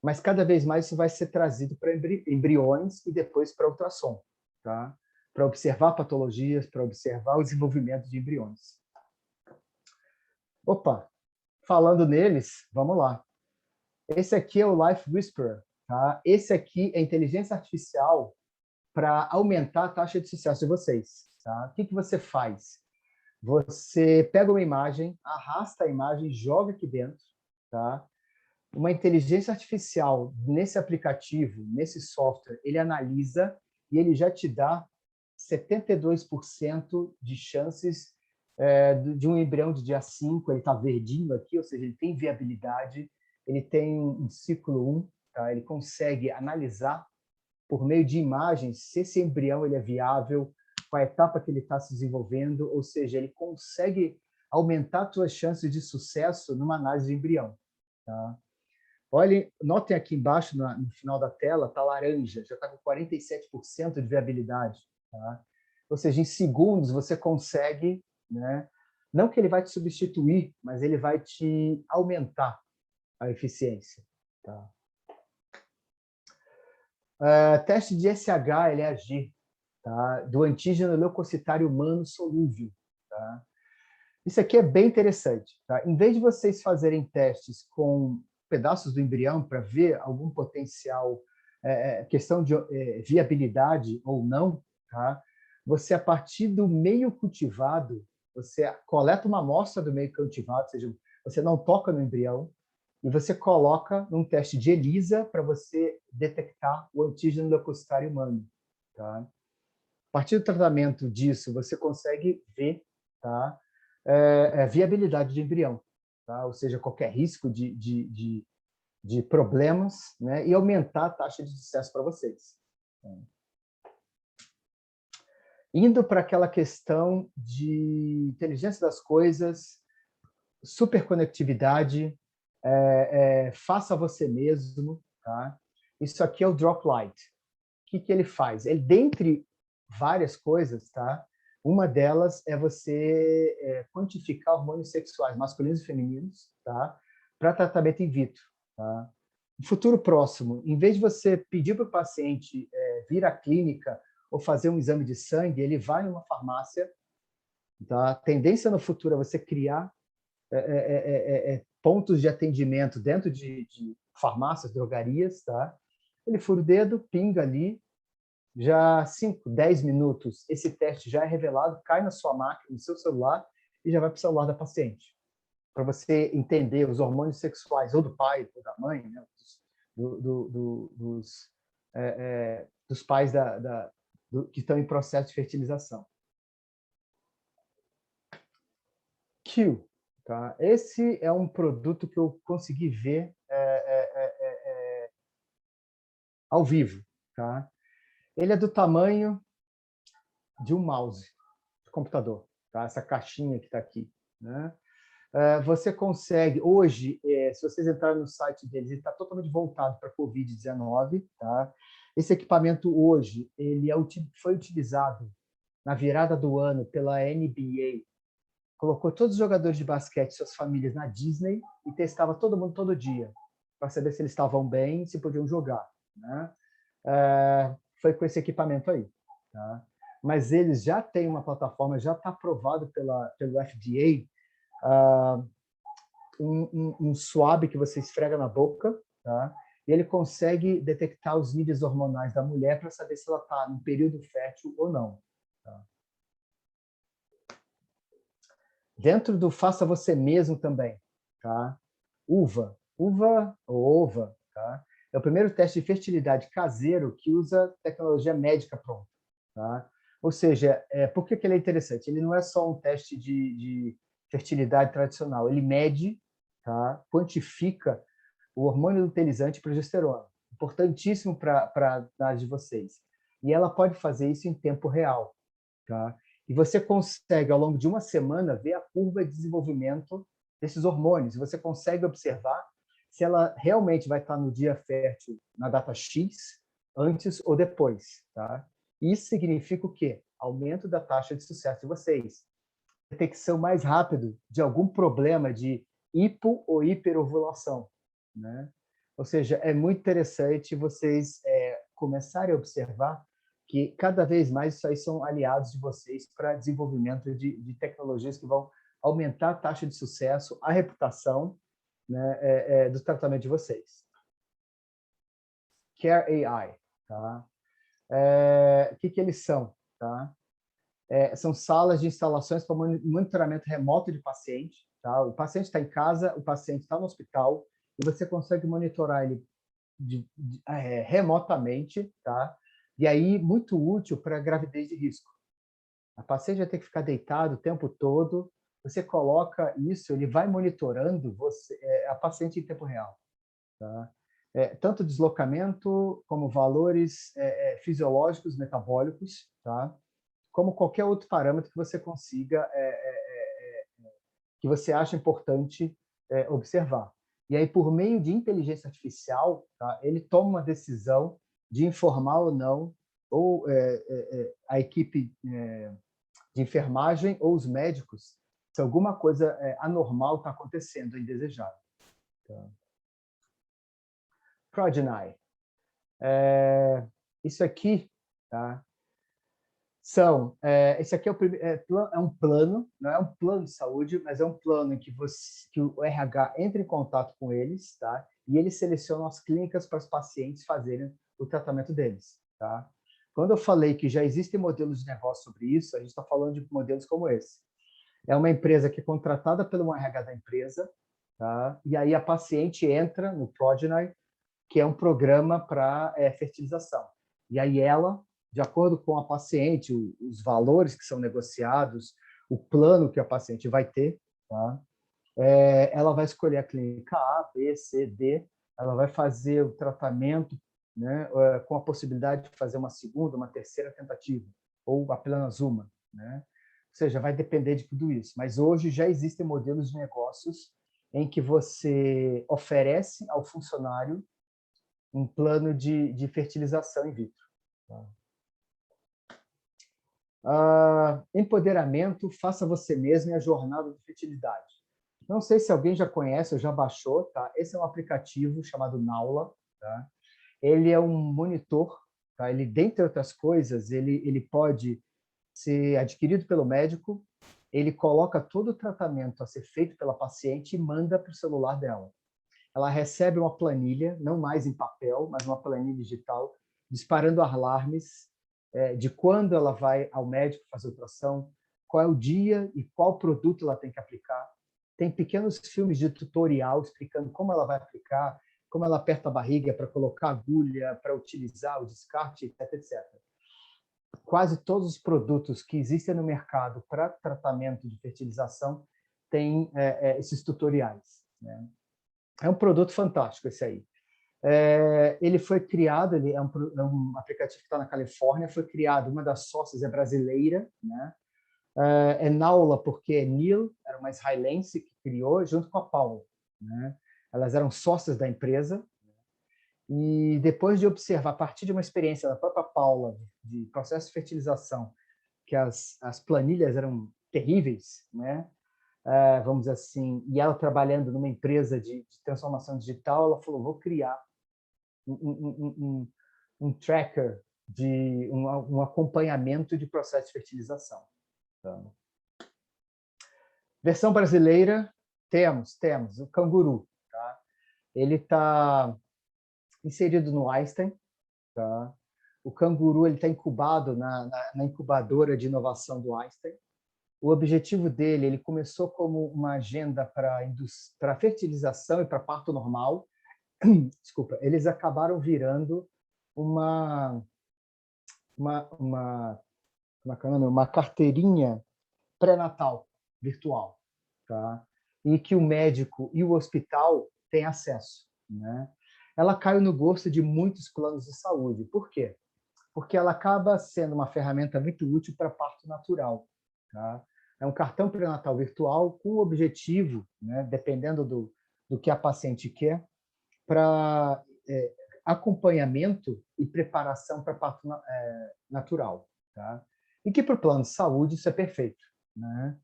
Mas cada vez mais isso vai ser trazido para embriões e depois para ultrassom, tá? Para observar patologias, para observar o desenvolvimento de embriões. Opa, falando neles, vamos lá. Esse aqui é o Life Whisperer, tá? Esse aqui é inteligência artificial para aumentar a taxa de sucesso de vocês, tá? O que que você faz? Você pega uma imagem, arrasta a imagem, joga aqui dentro, tá? Uma inteligência artificial nesse aplicativo, nesse software, ele analisa e ele já te dá 72% de chances de um embrião de dia 5, ele está verdinho aqui, ou seja, ele tem viabilidade, ele tem um ciclo 1, tá? Ele consegue analisar por meio de imagens se esse embrião ele é viável, qual a etapa que ele está se desenvolvendo, ou seja, ele consegue aumentar as suas chances de sucesso numa análise de embrião. Tá? Olhem, notem aqui embaixo, no final da tela, está laranja, já está com 47% de viabilidade. Tá? Ou seja, em segundos você consegue, né? Não que ele vai te substituir, mas ele vai te aumentar a eficiência. Tá? Teste de SH, LAG, tá? Do antígeno leucocitário humano solúvel. Tá? Isso aqui é bem interessante. Tá? Em vez de vocês fazerem testes com pedaços do embrião para ver algum potencial, questão de viabilidade ou não, tá? Você, a partir do meio cultivado, você coleta uma amostra do meio cultivado, ou seja, você não toca no embrião, e você coloca num teste de ELISA para você detectar o antígeno leucocitário humano. Tá? A partir do tratamento disso, você consegue ver, tá? Viabilidade de embrião, tá? Ou seja, qualquer risco de problemas, né? E aumentar a taxa de sucesso para vocês. Indo para aquela questão de inteligência das coisas, superconectividade, faça você mesmo. Tá? Isso aqui é o Droplight. O que ele faz? Ele, dentre várias coisas, tá? Uma delas é você quantificar hormônios sexuais masculinos e femininos, tá? Para tratamento in vitro. Tá? No futuro próximo, em vez de você pedir para o paciente vir à clínica ou fazer um exame de sangue, ele vai numa farmácia. Tá? A tendência no futuro é você criar pontos de atendimento dentro de farmácias, drogarias. Tá? Ele fura o dedo, pinga ali, já 5, 10 minutos, esse teste já é revelado, cai na sua máquina, no seu celular, e já vai para o celular da paciente. Para você entender os hormônios sexuais, ou do pai, ou da mãe, né? Dos pais que estão em processo de fertilização. Q. Tá? Esse é um produto que eu consegui ver ao vivo. Tá? Ele é do tamanho de um mouse de computador, tá? Essa caixinha que está aqui. Né? Você consegue, hoje, se vocês entrarem no site deles, ele está totalmente voltado para a Covid-19. Tá? Esse equipamento hoje ele foi utilizado na virada do ano pela NBA, colocou todos os jogadores de basquete e suas famílias na Disney e testava todo mundo todo dia, para saber se eles estavam bem, se podiam jogar. Né? Foi com esse equipamento aí. Tá? Mas eles já têm uma plataforma, já está aprovado pelo FDA, um swab que você esfrega na boca, tá? E ele consegue detectar os níveis hormonais da mulher para saber se ela está no período fértil ou não. Tá? Dentro do faça você mesmo também, tá? uva ou ova, tá? É o primeiro teste de fertilidade caseiro que usa tecnologia médica pronta. Tá? Ou seja, por que ele é interessante? Ele não é só um teste de fertilidade tradicional, ele mede, tá? Quantifica o hormônio luteinizante e progesterona, importantíssimo para a análise de vocês. E ela pode fazer isso em tempo real. Tá? E você consegue, ao longo de uma semana, ver a curva de desenvolvimento desses hormônios. Você consegue observar se ela realmente vai estar no dia fértil, na data X, antes ou depois. Tá? Isso significa o quê? Aumento da taxa de sucesso de vocês. Detecção mais rápido de algum problema de hipo ou hiperovulação. Né? Ou seja, é muito interessante vocês começarem a observar que cada vez mais isso aí são aliados de vocês para desenvolvimento de tecnologias que vão aumentar a taxa de sucesso, a reputação, né, do tratamento de vocês. Care AI. Tá? O que eles são? Tá? São salas de instalações para monitoramento remoto de paciente. Tá? O paciente está em casa, o paciente está no hospital, e você consegue monitorar ele remotamente. Tá? E aí, muito útil para gravidez de risco. A paciente vai ter que ficar deitado o tempo todo, você coloca isso, ele vai monitorando a paciente em tempo real. Tá? Tanto deslocamento, como valores fisiológicos, metabólicos, tá? Como qualquer outro parâmetro que você consiga, que você acha importante observar. E aí, por meio de inteligência artificial, tá? Ele toma uma decisão de informar ou não, ou a equipe de enfermagem ou os médicos, se alguma coisa anormal está acontecendo, indesejado. Tá? Progeny. Isso aqui, tá? Esse aqui é um plano, não é um plano de saúde, mas é um plano em que o RH entra em contato com eles, tá? E eles selecionam as clínicas para os pacientes fazerem o tratamento deles. Tá? Quando eu falei que já existem modelos de negócio sobre isso, a gente está falando de modelos como esse. É uma empresa que é contratada pelo RH da empresa, tá? E aí a paciente entra no Progeny, que é um programa para fertilização. E aí ela, de acordo com a paciente, os valores que são negociados, o plano que a paciente vai ter, tá? Ela vai escolher a clínica A, B, C, D, ela vai fazer o tratamento, né, com a possibilidade de fazer uma segunda, uma terceira tentativa, ou apenas uma. Né? Ou seja, vai depender de tudo isso. Mas hoje já existem modelos de negócios em que você oferece ao funcionário um plano de fertilização in vitro. Empoderamento, faça você mesmo e a jornada de fertilidade. Não sei se alguém já conhece ou já baixou, tá? Esse é um aplicativo chamado Naula, tá? Ele é um monitor, tá? Ele, dentre outras coisas, ele pode ser adquirido pelo médico, ele coloca todo o tratamento a ser feito pela paciente e manda para o celular dela. Ela recebe uma planilha, não mais em papel, mas uma planilha digital, disparando alarmes de quando ela vai ao médico fazer ultrassom, qual é o dia e qual produto ela tem que aplicar. Tem pequenos filmes de tutorial explicando como ela vai aplicar, como ela aperta a barriga para colocar agulha, para utilizar o descarte, etc, etc. Quase todos os produtos que existem no mercado para tratamento de fertilização têm esses tutoriais. Né? É um produto fantástico esse aí. Ele foi criado, ele é um aplicativo que está na Califórnia, foi criado, uma das sócias é brasileira, né? É Naula porque é Neil, era uma israelense que criou, junto com a Paula. Né? Elas eram sócias da empresa, e depois de observar, a partir de uma experiência da própria Paula, de processo de fertilização, que as planilhas eram terríveis, né? Vamos dizer assim, e ela trabalhando numa empresa de transformação digital, ela falou, vou criar um tracker, um acompanhamento de processo de fertilização. Então, versão brasileira, temos o Canguru. Tá? Ele está inserido no Einstein. Tá? O Canguru está incubado na incubadora de inovação do Einstein. O objetivo dele, ele começou como uma agenda para fertilização e para parto normal. Desculpa, eles acabaram virando uma carteirinha pré-natal virtual, tá? E que o médico e o hospital têm acesso. Né? Ela caiu no gosto de muitos planos de saúde. Por quê? Porque ela acaba sendo uma ferramenta muito útil para parto natural. tá? É um cartão pré-natal virtual com o objetivo, né, dependendo do que a paciente quer, para acompanhamento e preparação para parto natural, tá? E que para o plano de saúde isso é perfeito, né?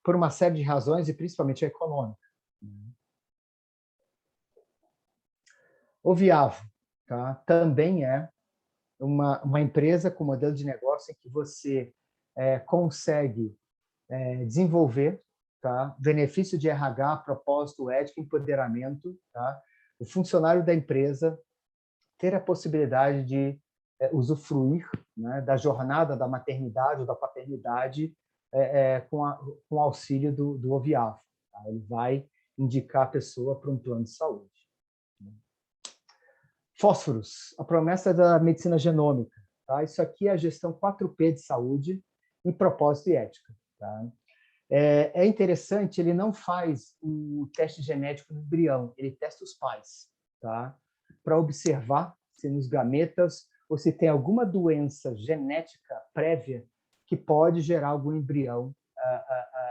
Por uma série de razões e principalmente a econômica. O Viavo, tá? Também é uma empresa com modelo de negócio em que você consegue desenvolver, tá? Benefício de RH, propósito, ética, empoderamento, tá? O funcionário da empresa ter a possibilidade de usufruir, né, da jornada da maternidade ou da paternidade com auxílio do Oviavo. Tá? Ele vai indicar a pessoa para um plano de saúde. Fósforos, a promessa da medicina genômica. Tá? Isso aqui é a gestão 4P de saúde em propósito e ética. Tá? É interessante, ele não faz o teste genético no embrião, ele testa os pais, tá? Para observar se nos gametas ou se tem alguma doença genética prévia que pode gerar algum embrião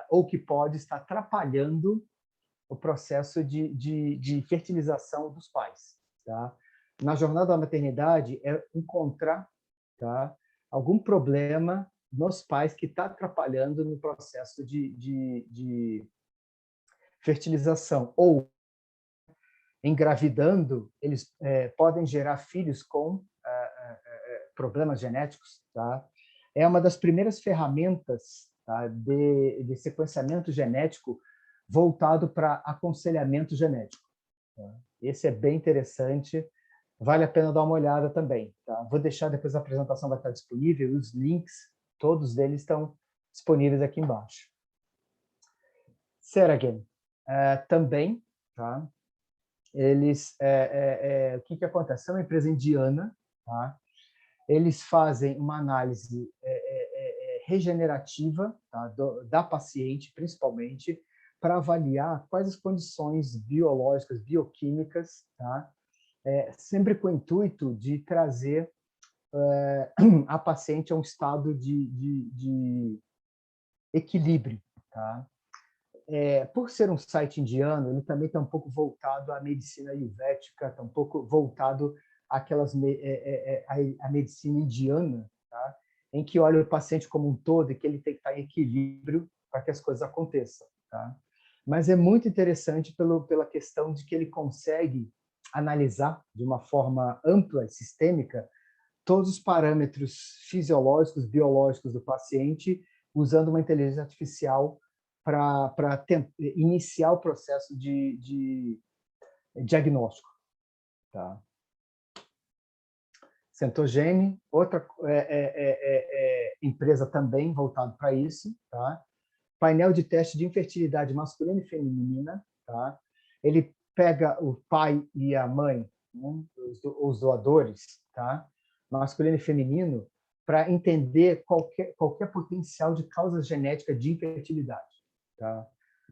ou que pode estar atrapalhando o processo de fertilização dos pais. Tá? Na jornada da maternidade, é encontrar, tá, algum problema nos pais que está atrapalhando no processo de fertilização. Ou, engravidando, eles podem gerar filhos com problemas genéticos. Tá? É uma das primeiras ferramentas, tá, de sequenciamento genético voltado para aconselhamento genético. Tá? Esse é bem interessante, vale a pena dar uma olhada também. Tá? Vou deixar depois a apresentação vai estar disponível, os links, todos eles estão disponíveis aqui embaixo. Seragen, também, tá? Eles, o que acontece? É uma empresa indiana, tá? Eles fazem uma análise regenerativa, tá, da paciente, principalmente, para avaliar quais as condições biológicas, bioquímicas, tá, sempre com o intuito de trazer a paciente a um estado de equilíbrio. Tá? Por ser um site indiano, ele também está um pouco voltado à medicina ayurvédica, está um pouco voltado àquelas à medicina indiana, tá? Em que olha o paciente como um todo e que ele tem que estar em equilíbrio para que as coisas aconteçam. Tá? Mas é muito interessante pela questão de que ele consegue analisar de uma forma ampla e sistêmica todos os parâmetros fisiológicos, biológicos do paciente, usando uma inteligência artificial para iniciar o processo de diagnóstico. Tá? Centogene, outra empresa também voltada para isso. Tá? Painel de teste de infertilidade masculina e feminina. Tá? Ele pega o pai e a mãe, né, os doadores, tá? Masculino e feminino, para entender qualquer potencial de causa genética de infertilidade. Tá?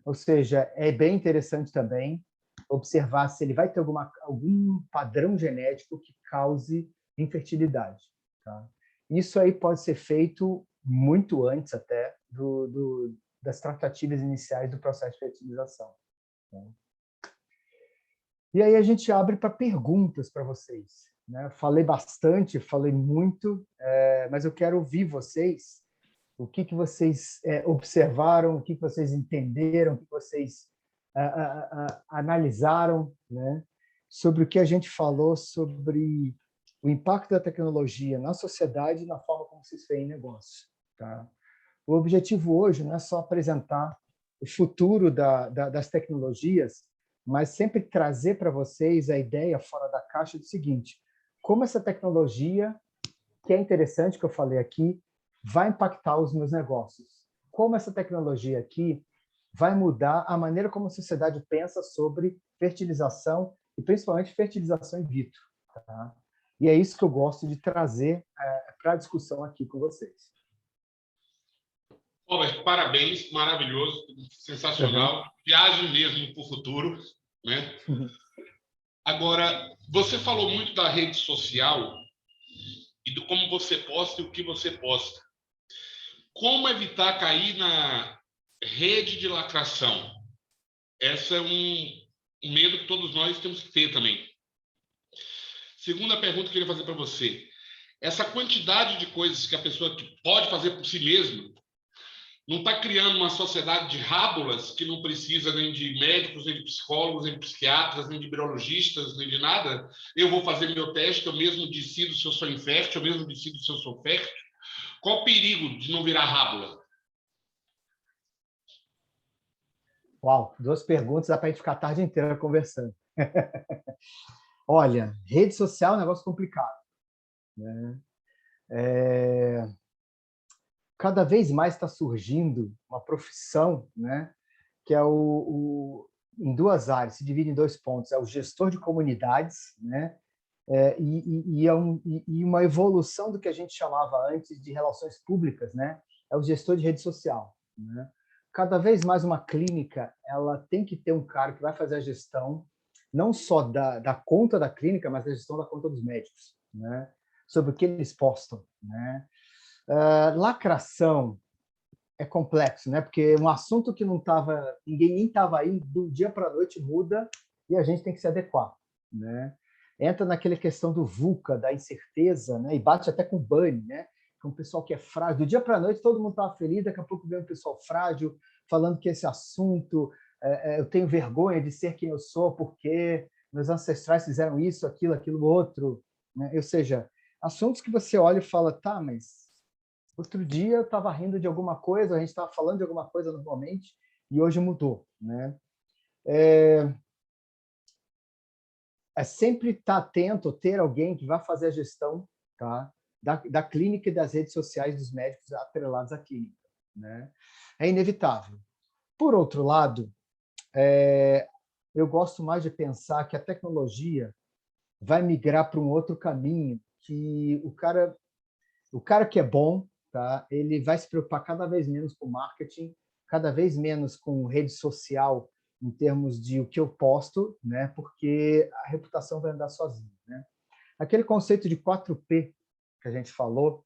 Ou seja, é bem interessante também observar se ele vai ter algum padrão genético que cause infertilidade. Tá? Isso aí pode ser feito muito antes até das tratativas iniciais do processo de fertilização. Tá? E aí a gente abre para perguntas para vocês. Né? Falei bastante, falei muito, mas eu quero ouvir vocês. O que vocês observaram, o que vocês entenderam, o que vocês analisaram, né? Sobre o que a gente falou sobre o impacto da tecnologia na sociedade e na forma como vocês veem negócio. Tá? O objetivo hoje não é só apresentar o futuro das tecnologias, mas sempre trazer para vocês a ideia fora da caixa do seguinte: como essa tecnologia, que é interessante que eu falei aqui, vai impactar os meus negócios. Como essa tecnologia aqui vai mudar a maneira como a sociedade pensa sobre fertilização e principalmente fertilização in vitro. Tá? E é isso que eu gosto de trazer para a discussão aqui com vocês. Robert, parabéns, maravilhoso, sensacional. Viagem mesmo para o futuro, né? Agora, você falou muito da rede social e do como você posta e o que você posta. Como evitar cair na rede de lacração? Essa é um medo que todos nós temos que ter também. Segunda pergunta que eu queria fazer para você. Essa quantidade de coisas que a pessoa pode fazer por si mesma não está criando uma sociedade de rábulas que não precisa nem de médicos, nem de psicólogos, nem de psiquiatras, nem de biologistas, nem de nada? Eu vou fazer meu teste, eu mesmo decido se eu sou infértil, eu mesmo decido se eu sou fértil. Qual o perigo de não virar rábula? Uau, 2 perguntas, dá para a gente ficar a tarde inteira conversando. Olha, rede social é um negócio complicado, né? Cada vez mais está surgindo uma profissão, né, que é em 2 áreas, se divide em 2 pontos, é o gestor de comunidades, né, e uma evolução do que a gente chamava antes de relações públicas, né, é o gestor de rede social, né. Cada vez mais uma clínica ela tem que ter um cara que vai fazer a gestão, não só da conta da clínica, mas da gestão da conta dos médicos, né, sobre o que eles postam, né. Lacração é complexo, né? Porque um assunto que não estava, ninguém nem estava aí, do dia para a noite muda e a gente tem que se adequar, né? Entra naquela questão do VUCA, da incerteza, né? E bate até com o BANI, né? Com o pessoal que é frágil. Do dia para a noite todo mundo estava feliz, daqui a pouco vem um pessoal frágil falando que esse assunto, eu tenho vergonha de ser quem eu sou porque meus ancestrais fizeram isso, aquilo outro, né? Ou seja, assuntos que você olha e fala, tá, mas outro dia eu estava rindo de alguma coisa, a gente estava falando de alguma coisa normalmente, e hoje mudou, né? É sempre estar atento, ter alguém que vai fazer a gestão, tá, da clínica e das redes sociais dos médicos atrelados à clínica, né? É inevitável. Por outro lado, eu gosto mais de pensar que a tecnologia vai migrar para um outro caminho, que o cara que é bom, tá? Ele vai se preocupar cada vez menos com marketing, cada vez menos com rede social em termos de o que eu posto, né? Porque a reputação vai andar sozinha, né? Aquele conceito de 4P que a gente falou,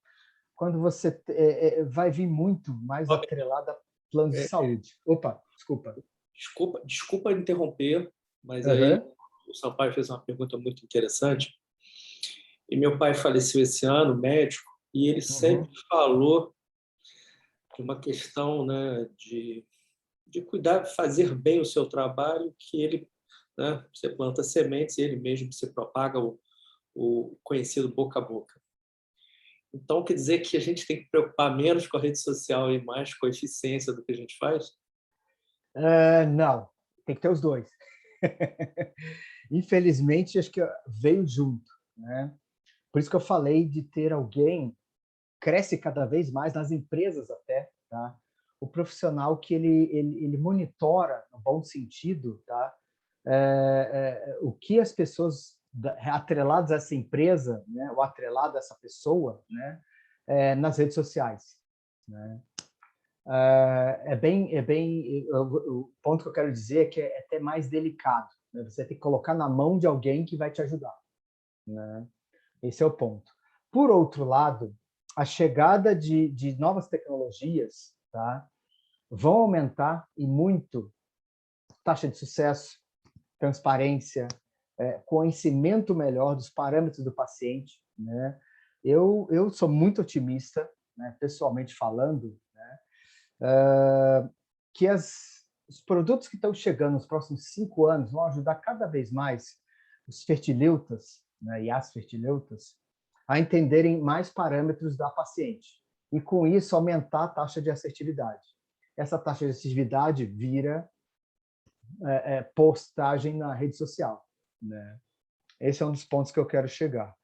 quando você vai vir muito mais atrelado a planos de saúde. Opa, desculpa. Desculpa interromper, mas aí Uhum. o Sampaio fez uma pergunta muito interessante. E meu pai faleceu esse ano, médico, e ele sempre falou de uma questão, né, de cuidar, fazer bem o seu trabalho, que ele, né, você planta sementes e ele mesmo se propaga o conhecido boca a boca. Então, quer dizer que a gente tem que preocupar menos com a rede social e mais com a eficiência do que a gente faz? Não, tem que ter os dois. Infelizmente, acho que veio junto, né? Por isso que eu falei de ter alguém, cresce cada vez mais nas empresas até, tá? O profissional que ele monitora, no bom sentido, tá? O que as pessoas atreladas a essa empresa, né? Ou atrelado a essa pessoa, né? Nas redes sociais, né? O ponto que eu quero dizer é que é até mais delicado, né? Você tem que colocar na mão de alguém que vai te ajudar, né? Esse é o ponto. Por outro lado, a chegada de novas tecnologias, tá, vão aumentar e muito taxa de sucesso, transparência, conhecimento melhor dos parâmetros do paciente, né? Eu sou muito otimista, né, pessoalmente falando, né, que os produtos que estão chegando nos próximos 5 anos vão ajudar cada vez mais os fertileutas, né, e as fertileutas a entenderem mais parâmetros da paciente e, com isso, aumentar a taxa de assertividade. Essa taxa de assertividade vira postagem na rede social, né? Esse é um dos pontos que eu quero chegar.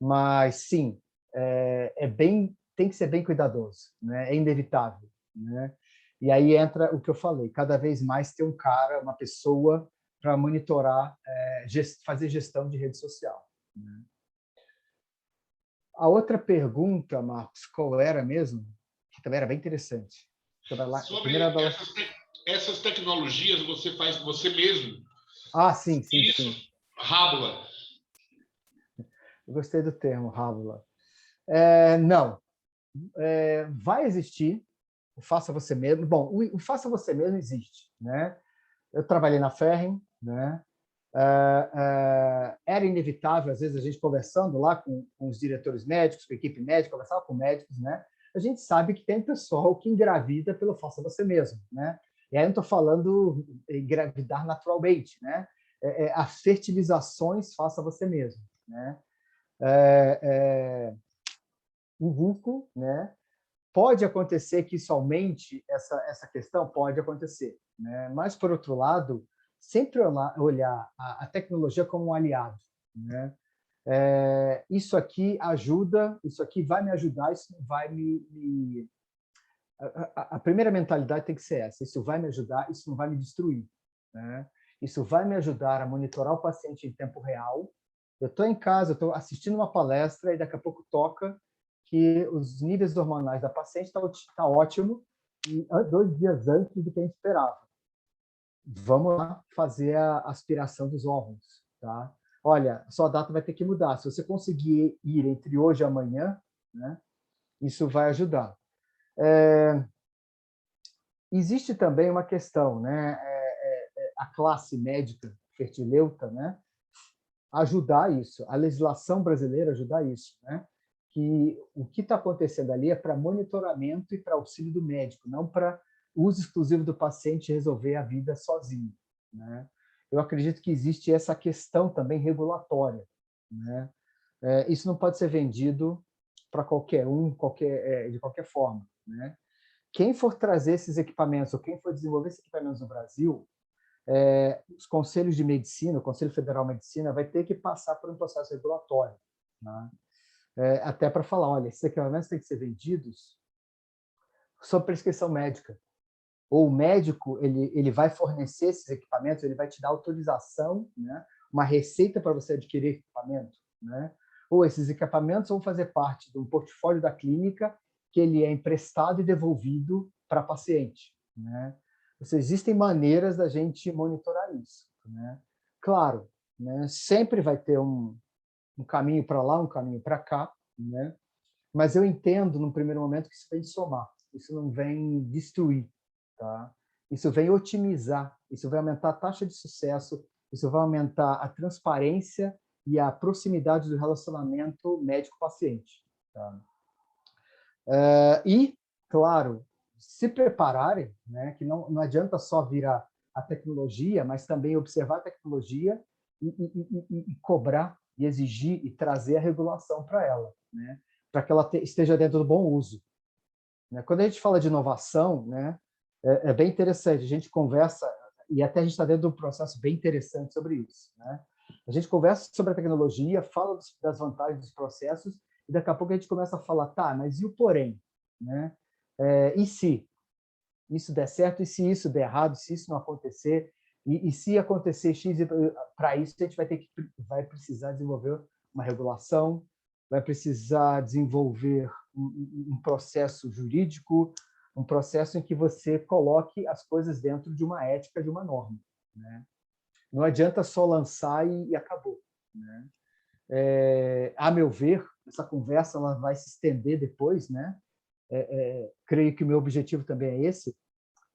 Mas, sim, tem que ser bem cuidadoso, né? É inevitável, né? E aí entra o que eu falei, cada vez mais ter um cara, uma pessoa para monitorar, fazer gestão de rede social, né? A outra pergunta, Marcos, qual era mesmo? Que também era bem interessante. Sobre essas tecnologias, você faz você mesmo. Sim. Isso, rábula. Eu gostei do termo, rábula. Não. vai existir o faça você mesmo. Bom, o faça você mesmo existe, né? Eu trabalhei na Ferring, né? Era inevitável, às vezes, a gente conversando lá com os diretores médicos, com a equipe médica, conversava com médicos, né? A gente sabe que tem pessoal que engravida pelo faça você mesmo, né? E aí eu não estou falando engravidar naturalmente, né? As fertilizações faça você mesmo, né? Um risco, né? Pode acontecer que isso aumente essa questão? Pode acontecer, né? Mas, por outro lado, sempre olhar a tecnologia como um aliado, né? Isso aqui ajuda, isso aqui vai me ajudar, isso vai me... A primeira mentalidade tem que ser essa: isso vai me ajudar, isso não vai me destruir, né? Isso vai me ajudar a monitorar o paciente em tempo real. Eu estou em casa, eu estou assistindo uma palestra e daqui a pouco toca que os níveis hormonais da paciente tá ótimo, 2 dias antes do que a gente esperava. Vamos lá fazer a aspiração dos órgãos, tá? Olha, sua data vai ter que mudar. Se você conseguir ir entre hoje e amanhã, né, isso vai ajudar. Existe também uma questão, né? A classe médica fertileuta, né? Ajudar isso, a legislação brasileira ajudar isso, né? Que o que está acontecendo ali é para monitoramento e para auxílio do médico, não para uso exclusivo do paciente resolver a vida sozinho, né? Eu acredito que existe essa questão também regulatória, né? Isso não pode ser vendido para qualquer um, de qualquer forma, né? Quem for trazer esses equipamentos ou quem for desenvolver esses equipamentos no Brasil, os conselhos de medicina, o Conselho Federal de Medicina, vai ter que passar por um processo regulatório, né? Até para falar, olha, esses equipamentos têm que ser vendidos sob prescrição médica. Ou o médico ele vai fornecer esses equipamentos, ele vai te dar autorização, né? Uma receita para você adquirir equipamento, né? Ou esses equipamentos vão fazer parte de um portfólio da clínica que ele é emprestado e devolvido para paciente, né? Ou seja, existem maneiras da gente monitorar isso, né? Claro, né? Sempre vai ter um caminho para lá, um caminho para cá, né? Mas eu entendo, num primeiro momento, que isso vem somar, isso não vem destruir, tá? Isso vem otimizar, isso vai aumentar a taxa de sucesso, isso vai aumentar a transparência e a proximidade do relacionamento médico-paciente, tá? E, claro, se prepararem, né? Que não adianta só virar a tecnologia, mas também observar a tecnologia e cobrar, e exigir e trazer a regulação para ela, né? Para que ela esteja dentro do bom uso, né? Quando a gente fala de inovação, né, é bem interessante. A gente conversa, e até a gente está dentro de um processo bem interessante sobre isso, né? A gente conversa sobre a tecnologia, fala das vantagens dos processos, e daqui a pouco a gente começa a falar, tá, mas e o porém, né? E se isso der certo, e se isso der errado, se isso não acontecer, e se acontecer X, para isso a gente vai precisar desenvolver uma regulação, vai precisar desenvolver um processo jurídico, um processo em que você coloque as coisas dentro de uma ética, de uma norma, né? Não adianta só lançar e acabou, né? A meu ver, essa conversa ela vai se estender depois, né? Creio que o meu objetivo também é esse,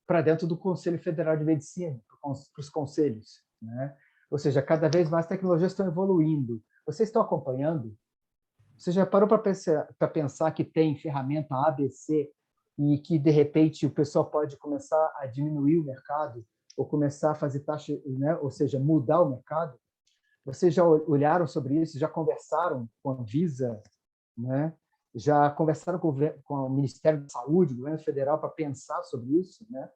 para dentro do Conselho Federal de Medicina, para os conselhos, né? Ou seja, cada vez mais tecnologias estão evoluindo. Vocês estão acompanhando? Você já parou para pensar que tem ferramenta ABC e que, de repente, o pessoal pode começar a diminuir o mercado ou começar a fazer taxa, né? Ou seja, mudar o mercado? Vocês já olharam sobre isso? Já conversaram com a Anvisa, né? Já conversaram com o Ministério da Saúde, o governo federal, para pensar sobre isso, né?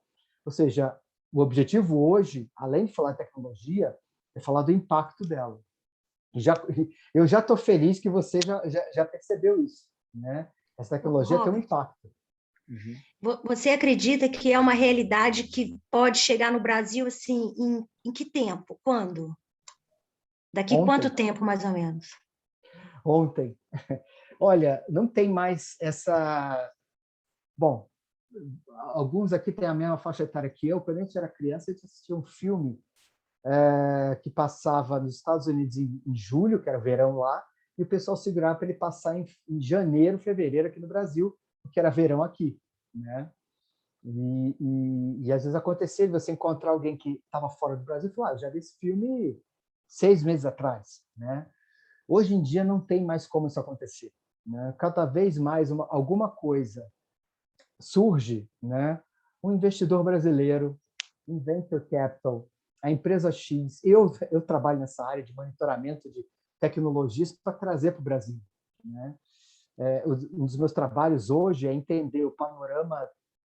Ou seja, o objetivo hoje, além de falar de tecnologia, é falar do impacto dela. Eu já estou feliz que você já percebeu isso, né? Essa tecnologia tem um impacto. Você acredita que é uma realidade que pode chegar no Brasil assim, em que tempo? Quando? Daqui quanto tempo, mais ou menos? Ontem. Olha, não tem mais essa... Bom, alguns aqui têm a mesma faixa etária que eu. Quando a gente era criança, a gente assistia um filme que passava nos Estados Unidos em julho, que era verão lá, e o pessoal segurava para ele passar em janeiro, fevereiro aqui no Brasil, porque era verão aqui, né? E às vezes acontecia de você encontrar alguém que estava fora do Brasil e falar, eu já vi esse filme 6 meses atrás, né? Hoje em dia não tem mais como isso acontecer, né? Cada vez mais alguma coisa surge, né? Um investidor brasileiro, um venture capital, a empresa X. Eu trabalho nessa área de monitoramento de tecnologias para trazer para o Brasil, né? Um dos meus trabalhos hoje é entender o panorama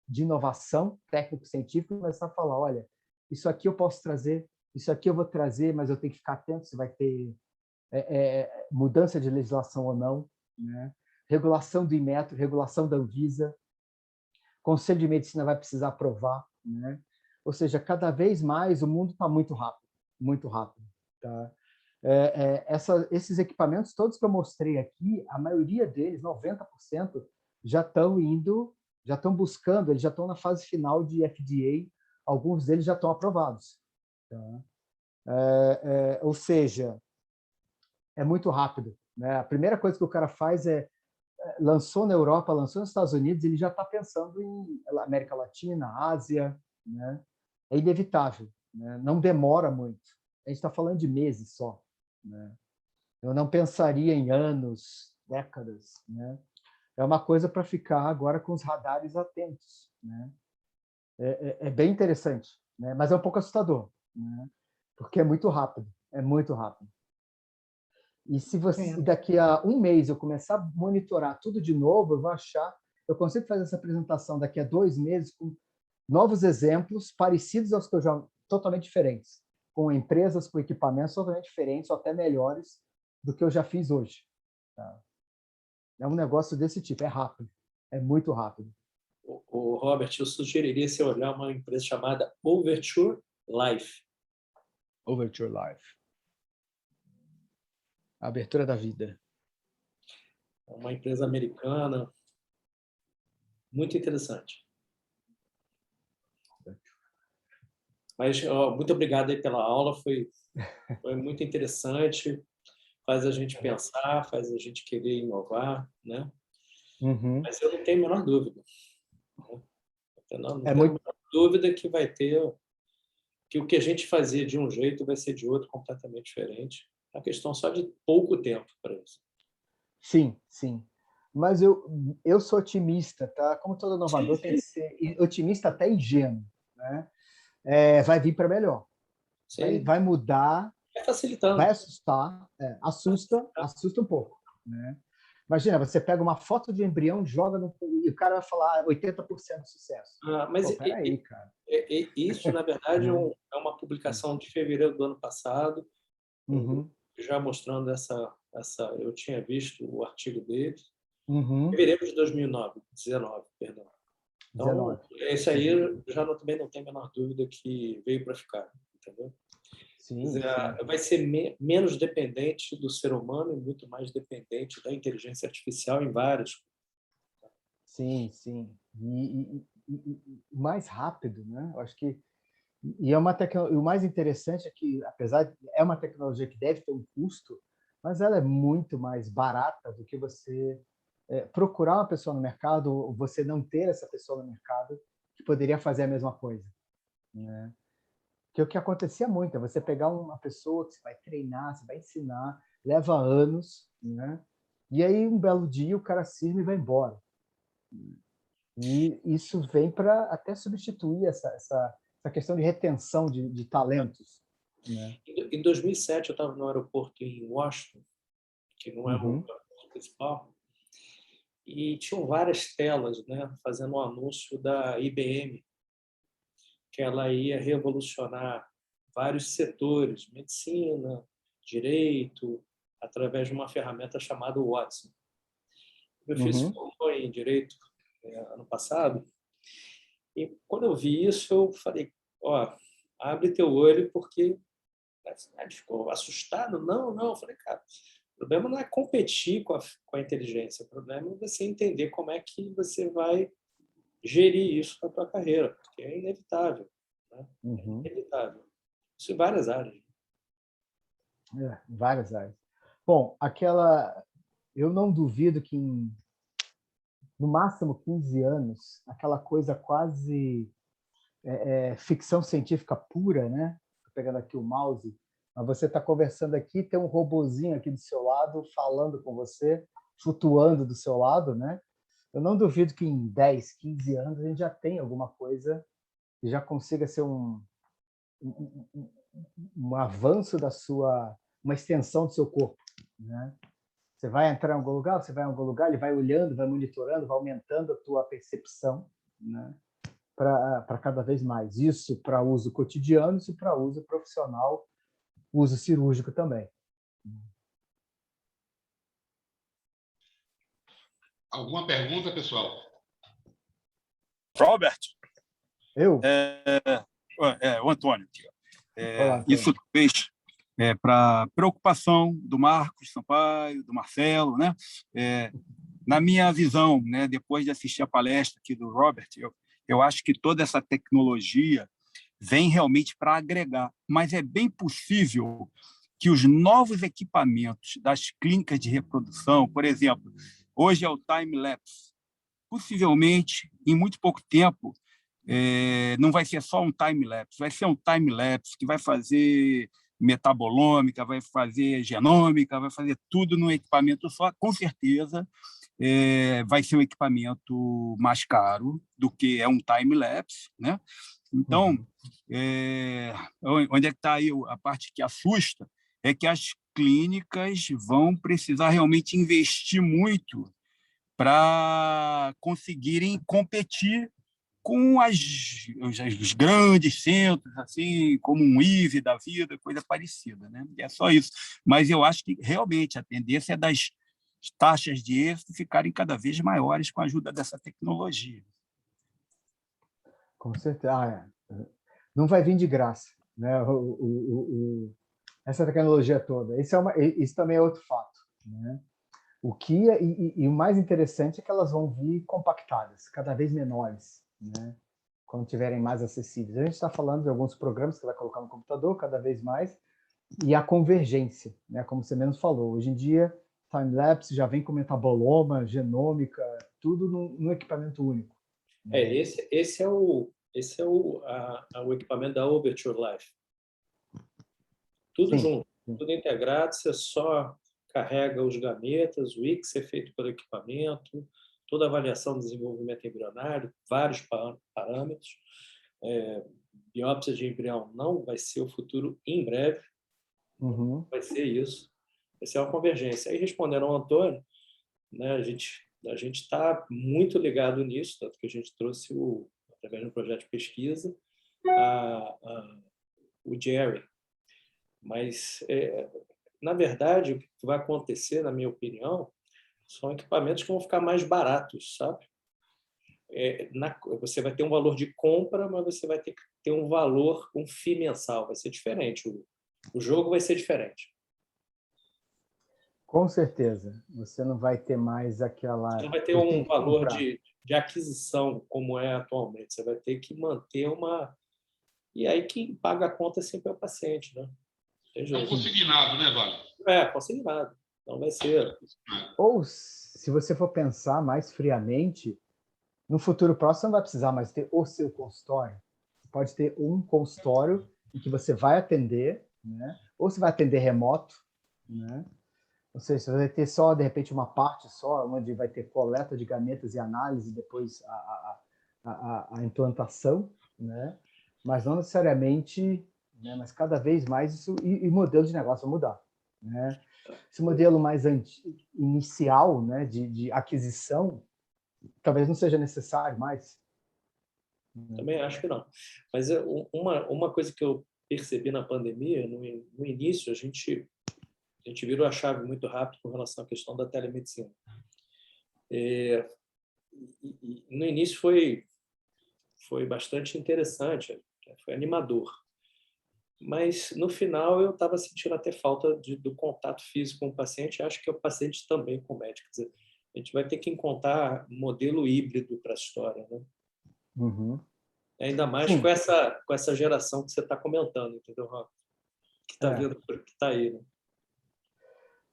de inovação técnico-científico e começar a falar, olha, isso aqui eu posso trazer, isso aqui eu vou trazer, mas eu tenho que ficar atento se vai ter mudança de legislação ou não, né? Regulação do Inmetro, regulação da Anvisa, Conselho de Medicina vai precisar aprovar, né? Ou seja, cada vez mais o mundo está muito rápido, muito rápido. Tá? Esses equipamentos todos que eu mostrei aqui, a maioria deles, 90%, já estão buscando, eles já estão na fase final de FDA, alguns deles já estão aprovados. Tá? Ou seja, é muito rápido, né? A primeira coisa que o cara faz lançou na Europa, lançou nos Estados Unidos, ele já está pensando em América Latina, Ásia, né? É inevitável, né? Não demora muito. A gente está falando de meses só, né? Eu não pensaria em anos, décadas, né? É uma coisa para ficar agora com os radares atentos, né? É bem interessante, né? Mas é um pouco assustador, né? Porque é muito rápido, é muito rápido. E se daqui a um mês eu começar a monitorar tudo de novo, eu vou achar, eu consigo fazer essa apresentação daqui a 2 meses com novos exemplos parecidos aos que eu já totalmente diferentes, com empresas, com equipamentos totalmente diferentes ou até melhores do que eu já fiz hoje. Tá? É um negócio desse tipo, é rápido, é muito rápido. O Robert, eu sugeriria você olhar uma empresa chamada Overture Life. Overture Life. A abertura da vida. É uma empresa americana muito interessante. Mas muito obrigado aí pela aula, foi muito interessante, faz a gente pensar, faz a gente querer inovar, né? Uhum. Mas eu não tenho a menor dúvida. Não tenho a muito... menor dúvida que vai ter, que o que a gente fazia de um jeito vai ser de outro completamente diferente. É uma questão só de pouco tempo para isso. Sim, sim. Mas eu sou otimista, tá? Como todo inovador tem que ser otimista até ingênuo, né? Vai vir para melhor. Vai mudar, facilitando. vai assustar, assusta um pouco, né? Imagina, você pega uma foto de embrião, joga e o cara vai falar 80% de sucesso. Mas peraí, cara. Isso, na verdade, é uma publicação de fevereiro do ano passado, já mostrando essa. Eu tinha visto o artigo dele, fevereiro de 2019, perdão. Então, esse aí eu também não tenho a menor dúvida que veio para ficar, entendeu? Sim. Vai ser menos dependente do ser humano e muito mais dependente da inteligência artificial em vários. Sim, sim. E mais rápido, né? Eu acho que e o mais interessante é que, apesar de é uma tecnologia que deve ter um custo, mas ela é muito mais barata do que você procurar uma pessoa no mercado ou você não ter essa pessoa no mercado que poderia fazer a mesma coisa, né? Que o que acontecia muito é você pegar uma pessoa que você vai treinar, você vai ensinar, leva anos, né? E aí um belo dia o cara cisma e vai embora. E isso vem para até substituir essa questão de retenção de talentos, né? Em 2007 eu estava no aeroporto em Washington, que não é o aeroporto principal, e tinham várias telas, né, fazendo um anúncio da IBM, que ela ia revolucionar vários setores, medicina, direito, através de uma ferramenta chamada Watson. Meu filho se formou em direito ano passado, e quando eu vi isso, eu falei, abre teu olho, porque ele ficou assustado. Não, eu falei, cara, o problema não é competir com a inteligência, o problema é você entender como é que você vai gerir isso na tua carreira, porque é inevitável. Né? É inevitável. Isso em várias áreas. Várias áreas. Bom, eu não duvido que em no máximo 15 anos, aquela coisa quase ficção científica pura, né? Tô pegando aqui o mouse, mas você está conversando aqui, tem um robozinho aqui do seu lado, falando com você, flutuando do seu lado, né? Eu não duvido que em 10, 15 anos a gente já tenha alguma coisa que já consiga ser um avanço uma extensão do seu corpo, né? Você vai entrar em algum lugar, você vai em algum lugar, ele vai olhando, vai monitorando, vai aumentando a tua percepção, né? Para cada vez mais. Isso para uso cotidiano, isso para uso profissional, uso cirúrgico também. Alguma pergunta, pessoal? Robert? Eu? O Antônio. Olá, Antônio. Isso fez para preocupação do Marcos Sampaio, do Marcelo, né? Na minha visão, né, depois de assistir a palestra aqui do Robert, eu acho que toda essa tecnologia vem realmente para agregar, mas é bem possível que os novos equipamentos das clínicas de reprodução, por exemplo, hoje é o time-lapse, possivelmente, em muito pouco tempo, não vai ser só um time-lapse, vai ser um time-lapse que vai fazer metabolômica, vai fazer genômica, vai fazer tudo num equipamento só, com certeza vai ser um equipamento mais caro do que é um time-lapse, né? Então, onde é que está aí a parte que assusta? É que as clínicas vão precisar realmente investir muito para conseguirem competir com os grandes centros, assim, como um IVE da vida, coisa parecida, né? É só isso. Mas eu acho que, realmente, a tendência é das taxas de êxito ficarem cada vez maiores com a ajuda dessa tecnologia. Com certeza. Não vai vir de graça, né? Essa tecnologia toda. Isso também é outro fato, né? E o mais interessante é que elas vão vir compactadas, cada vez menores, né? Quando tiverem mais acessíveis. A gente está falando de alguns programas que você vai colocar no computador cada vez mais, e a convergência, né? Como você mesmo falou. Hoje em dia, time-lapse já vem com metaboloma, genômica, tudo no equipamento único. Esse é o equipamento da Overture Life. Tudo junto, tudo integrado, você só carrega os gametas, o ICSI é feito pelo equipamento, toda a avaliação do desenvolvimento embrionário, vários parâmetros. Biópsia de embrião não vai ser o futuro em breve, vai ser isso. Essa é uma convergência. Aí, respondendo ao Antônio, né, a gente está muito ligado nisso, tanto que a gente trouxe, através do projeto de pesquisa, o Jerry. Mas, na verdade, o que vai acontecer, na minha opinião, são equipamentos que vão ficar mais baratos, sabe? Você vai ter um valor de compra, mas você vai ter que ter um valor, um FII mensal, vai ser diferente. O jogo vai ser diferente. Com certeza. Você não vai ter mais aquela... Você não vai ter um valor de aquisição como é atualmente. Você vai ter que manter uma... E aí quem paga a conta sempre é o paciente, né? É um consignado, né, Vale? Consignado. Então vai ser... Ou, se você for pensar mais friamente, no futuro próximo você não vai precisar mais ter o seu consultório. Você pode ter um consultório em que você vai atender, né? Ou você vai atender remoto, né? Ou seja, você vai ter só, de repente, uma parte só, onde vai ter coleta de gametas e análise, depois a implantação, né? Mas não necessariamente, né? Mas cada vez mais isso, e o modelo de negócio vai mudar, né? Esse modelo mais inicial, né, de aquisição, talvez não seja necessário mais. Também acho que não. Mas uma coisa que eu percebi na pandemia, no início, a gente virou a chave muito rápido com relação à questão da telemedicina. No início foi bastante interessante, foi animador. Mas, no final, eu estava sentindo até falta do contato físico com o paciente, acho que é o paciente também com o médico. Quer dizer, a gente vai ter que encontrar um modelo híbrido para a história, né? Ainda mais com essa geração que você está comentando, entendeu, Rafa? Que está vendo, que está aí,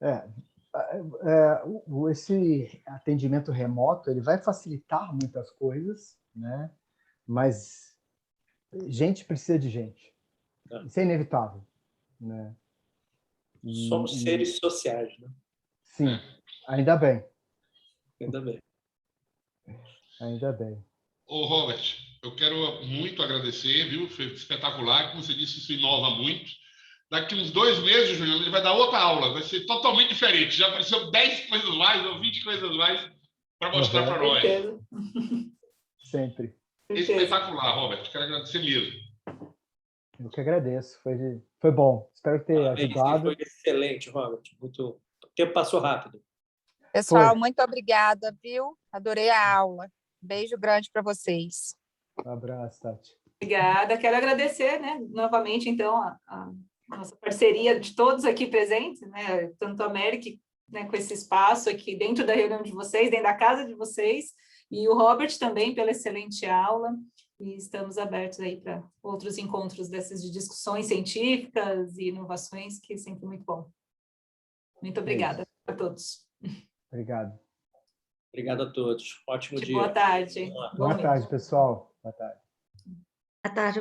né? esse atendimento remoto ele vai facilitar muitas coisas, né? Mas gente precisa de gente. Isso é inevitável, né? Somos seres sociais, né? Sim, ainda bem. Ainda bem. Ainda bem. Ô, Robert, eu quero muito agradecer, viu? Foi espetacular. Como você disse, isso inova muito. Daqui uns 2 meses, Juliano, ele vai dar outra aula. Vai ser totalmente diferente. Já apareceu 10 coisas mais ou 20 coisas mais para mostrar para nós. Sempre. Espetacular, Robert. Quero agradecer mesmo. Eu que agradeço. Foi bom. Espero ter ajudado. Foi excelente, Robert. O tempo passou rápido. Pessoal, muito obrigada, viu? Adorei a aula. Beijo grande para vocês. Um abraço, Tati. Obrigada. Quero agradecer, né, novamente, então, a nossa parceria de todos aqui presentes, né, tanto a América, né, com esse espaço aqui dentro da reunião de vocês, dentro da casa de vocês, e o Robert também pela excelente aula, e estamos abertos aí para outros encontros dessas de discussões científicas e inovações, que é sempre muito bom. Muito obrigada a todos. Obrigado. Obrigado a todos. Ótimo dia. Boa tarde. Boa tarde, pessoal. Boa tarde. Boa tarde.